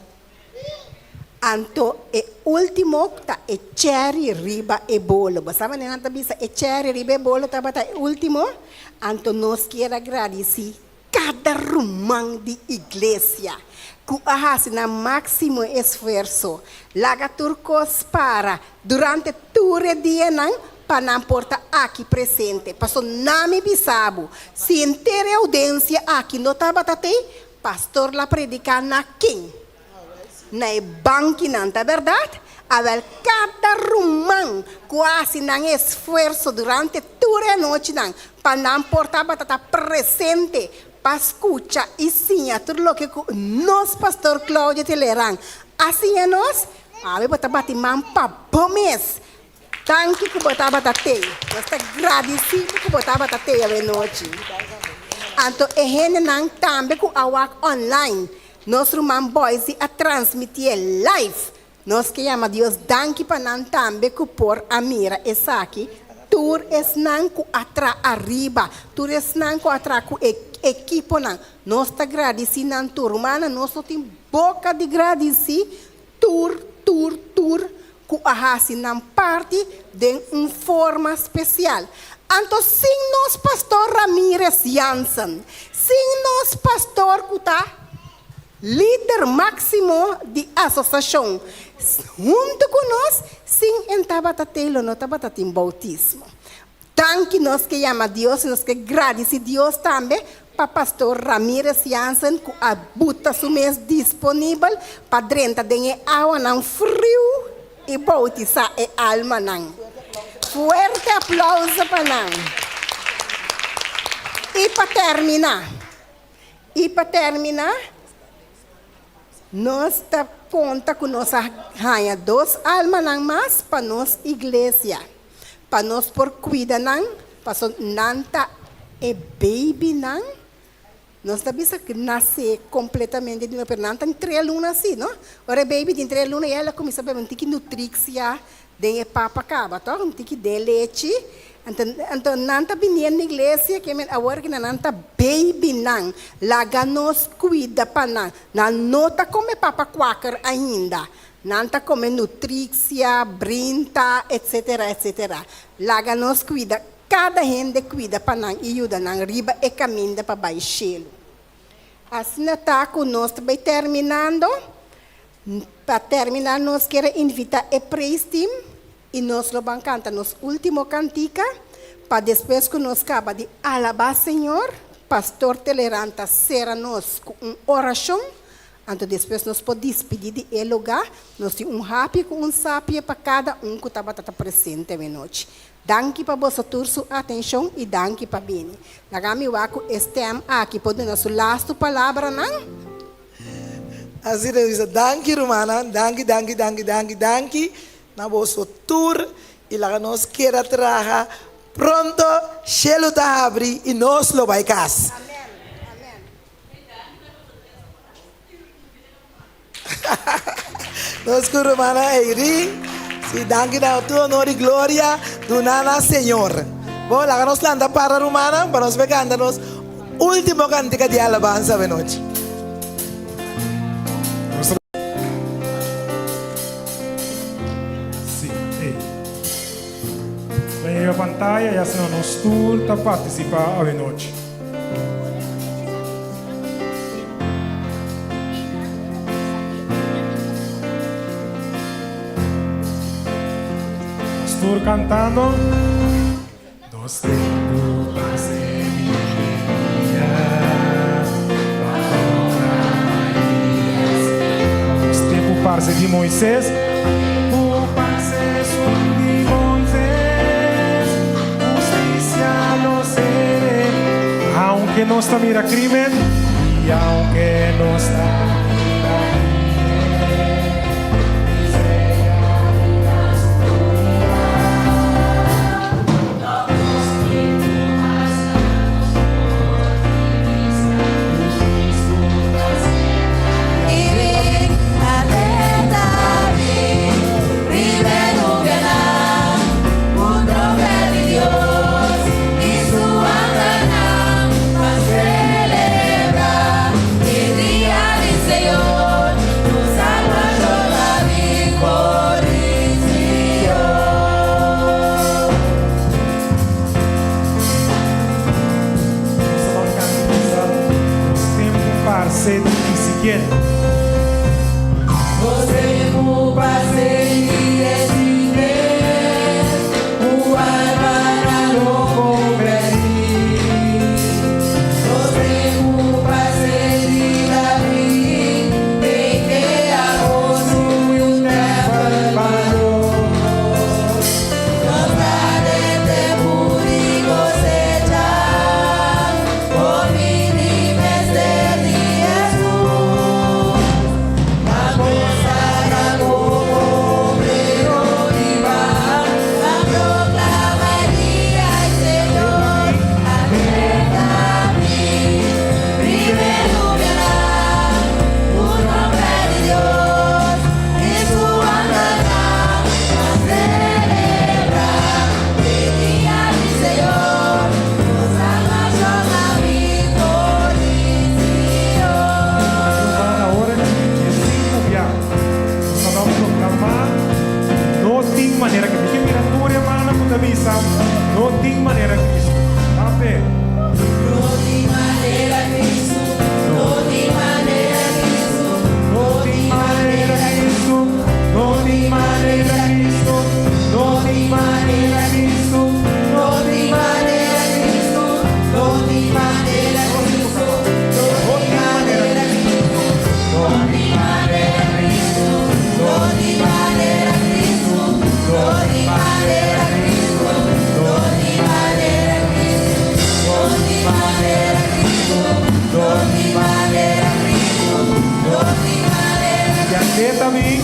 Anto o último tá e cherry riba e bolo. Basta nem nada bisa e cherry riba e bolo tá bata último. Anto nós quer agradecer cada rumang de iglesia. Que hace na máximo esforço. Laga turcos para durante todo o dia para não portar aqui presente. Pastor nami bisabo. Se inteira audiência aqui não estava pastor la predicar na quem? Na banque não, tá verdade? Avel cada rumang quase não esforço durante toda a noite para não portar batata presente para escutar e sim tudo o que nós pastor Cláudio Teleran assim é nós ave bota batimam para bom mês tanque que bota batate nós está agradecido que bota batate a noite então é gente não também com a work online nós rumang boys a transmitir live. Nós que chama Deus danke para não também que por a mira essa aqui. Tur es não que atra arriba. Tur es não que atra com equipo não. Nós está agradecido na turma, nós tem boca de agradecer. Tur que a na parte de uma forma especial. Então, sim nós pastor Ramírez Jansen, sim nós pastor que tá líder máximo de associação. Junto com nós, sim, em Tabatatelo, no Tabatatim bautismo. Tanque nós que chama Deus, nós que agradece Deus também para pastor Ramírez Jansen, que a buta su mês disponível para dentro de água não frio e bautizar a alma não. Fuerte aplauso para não. E para terminar, nós está conta com nossa rainha 2 almas não mais para nossa igreja. Para nós por cuidar não, para nanta e baby não. Nós sabemos que nasce completamente de uma perna, tem 3 lunas assim, não? Ora baby tem 3 lunas e ela começa a beber um tique nutrixia, de papa caba, tá? Um tique de leite. Então, nanta binien na igreja que men awar que nanta baby nang laga nos cuida pa nang na nota come papa quaker ainda nanta come nutrixia brinta etc. Laga nos cuida cada gente cuida pa nang iuda nang riba e caminda pa baixelo assim tá conosco vai terminando para terminar nós quero invitar a praise team e nós vamos cantar nosso último cantica, para depois que nós acaba de alabar Senhor, pastor Teleranta será nós com uma oração, então depois nós podemos despedir de lugar, nós temos happy com sápia para cada que estava presente na noite. Danke para vossa sua atenção e danke para bem. Nagami wako estem aqui por nossa last palavra não? Assim diz, danke Romana, danke. Na vosso tour e lá nós queira traga pronto, chelo tá abrir e nós lo vai cas. Amém. Nós com Romana Eiri, se danke na tua honor e glória do nana Senhor. Bom, lá nós landa para Romana, para nós pegar nos último cantiga de alabanza de noite. A pantalla e assim nós tour para participar à noite. Estou cantando. Dos tempos Os tempos parce de Moisés. O parce de Moisés. Justicia no seré. Aunque no está mira crimen y aunque no está Celebrar el día del Señor. no tem maneira Cristo. Amém. No tem maneira Cristo, no tem maneira Cristo, No tem maneira Cristo, no tem maneira Cristo, no tem maneira Cristo, no tem maneira Cristo, no tem maneira Cristo, no tem maneira Cristo, no tem maneira Cristo, no tem maneira Cristo, no tem maneira Cristo, no tem maneira Cristo, no tem maneira Cristo, no tem maneira Cristo, no tem maneira. E aqui também.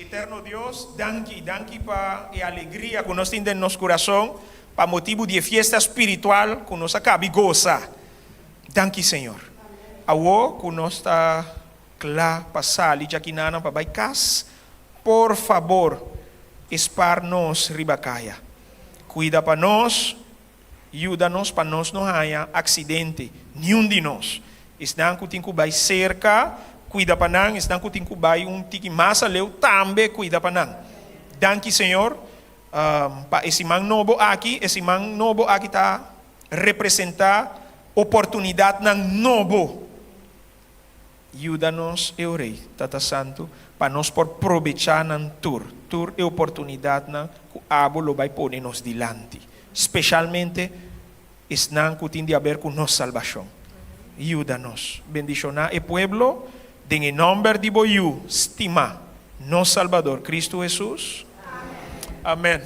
Eterno Dios, danke para a alegria que nós temos no nosso coração, para motivo de fiesta espiritual que nós acabamos de gozar. Danke, Senhor. Awo, que nós está claro para sair aqui na para casa, por favor, espar-nos ribacaia. Cuida para nós, ajuda-nos para nós não haja acidente, nenhum de nós. Estão que tem que vai cerca, cuida para nang, estão que tem que vai tiki mais aleu, também cuida para nang. Danke, Senhor, para esse man novo aqui está representar oportunidade nang novo. Ajuda-nos, eu rei, Tata Santo, para nós por aproveitar nang tour e oportunidade nang que abo lo vai pôr nos dilante. Especialmente, estão que tem de haver com nossa salvação. Ajuda-nos, bendicionar o pueblo, em nome de Boiú, estima, nosso Salvador, Cristo Jesus. Amém.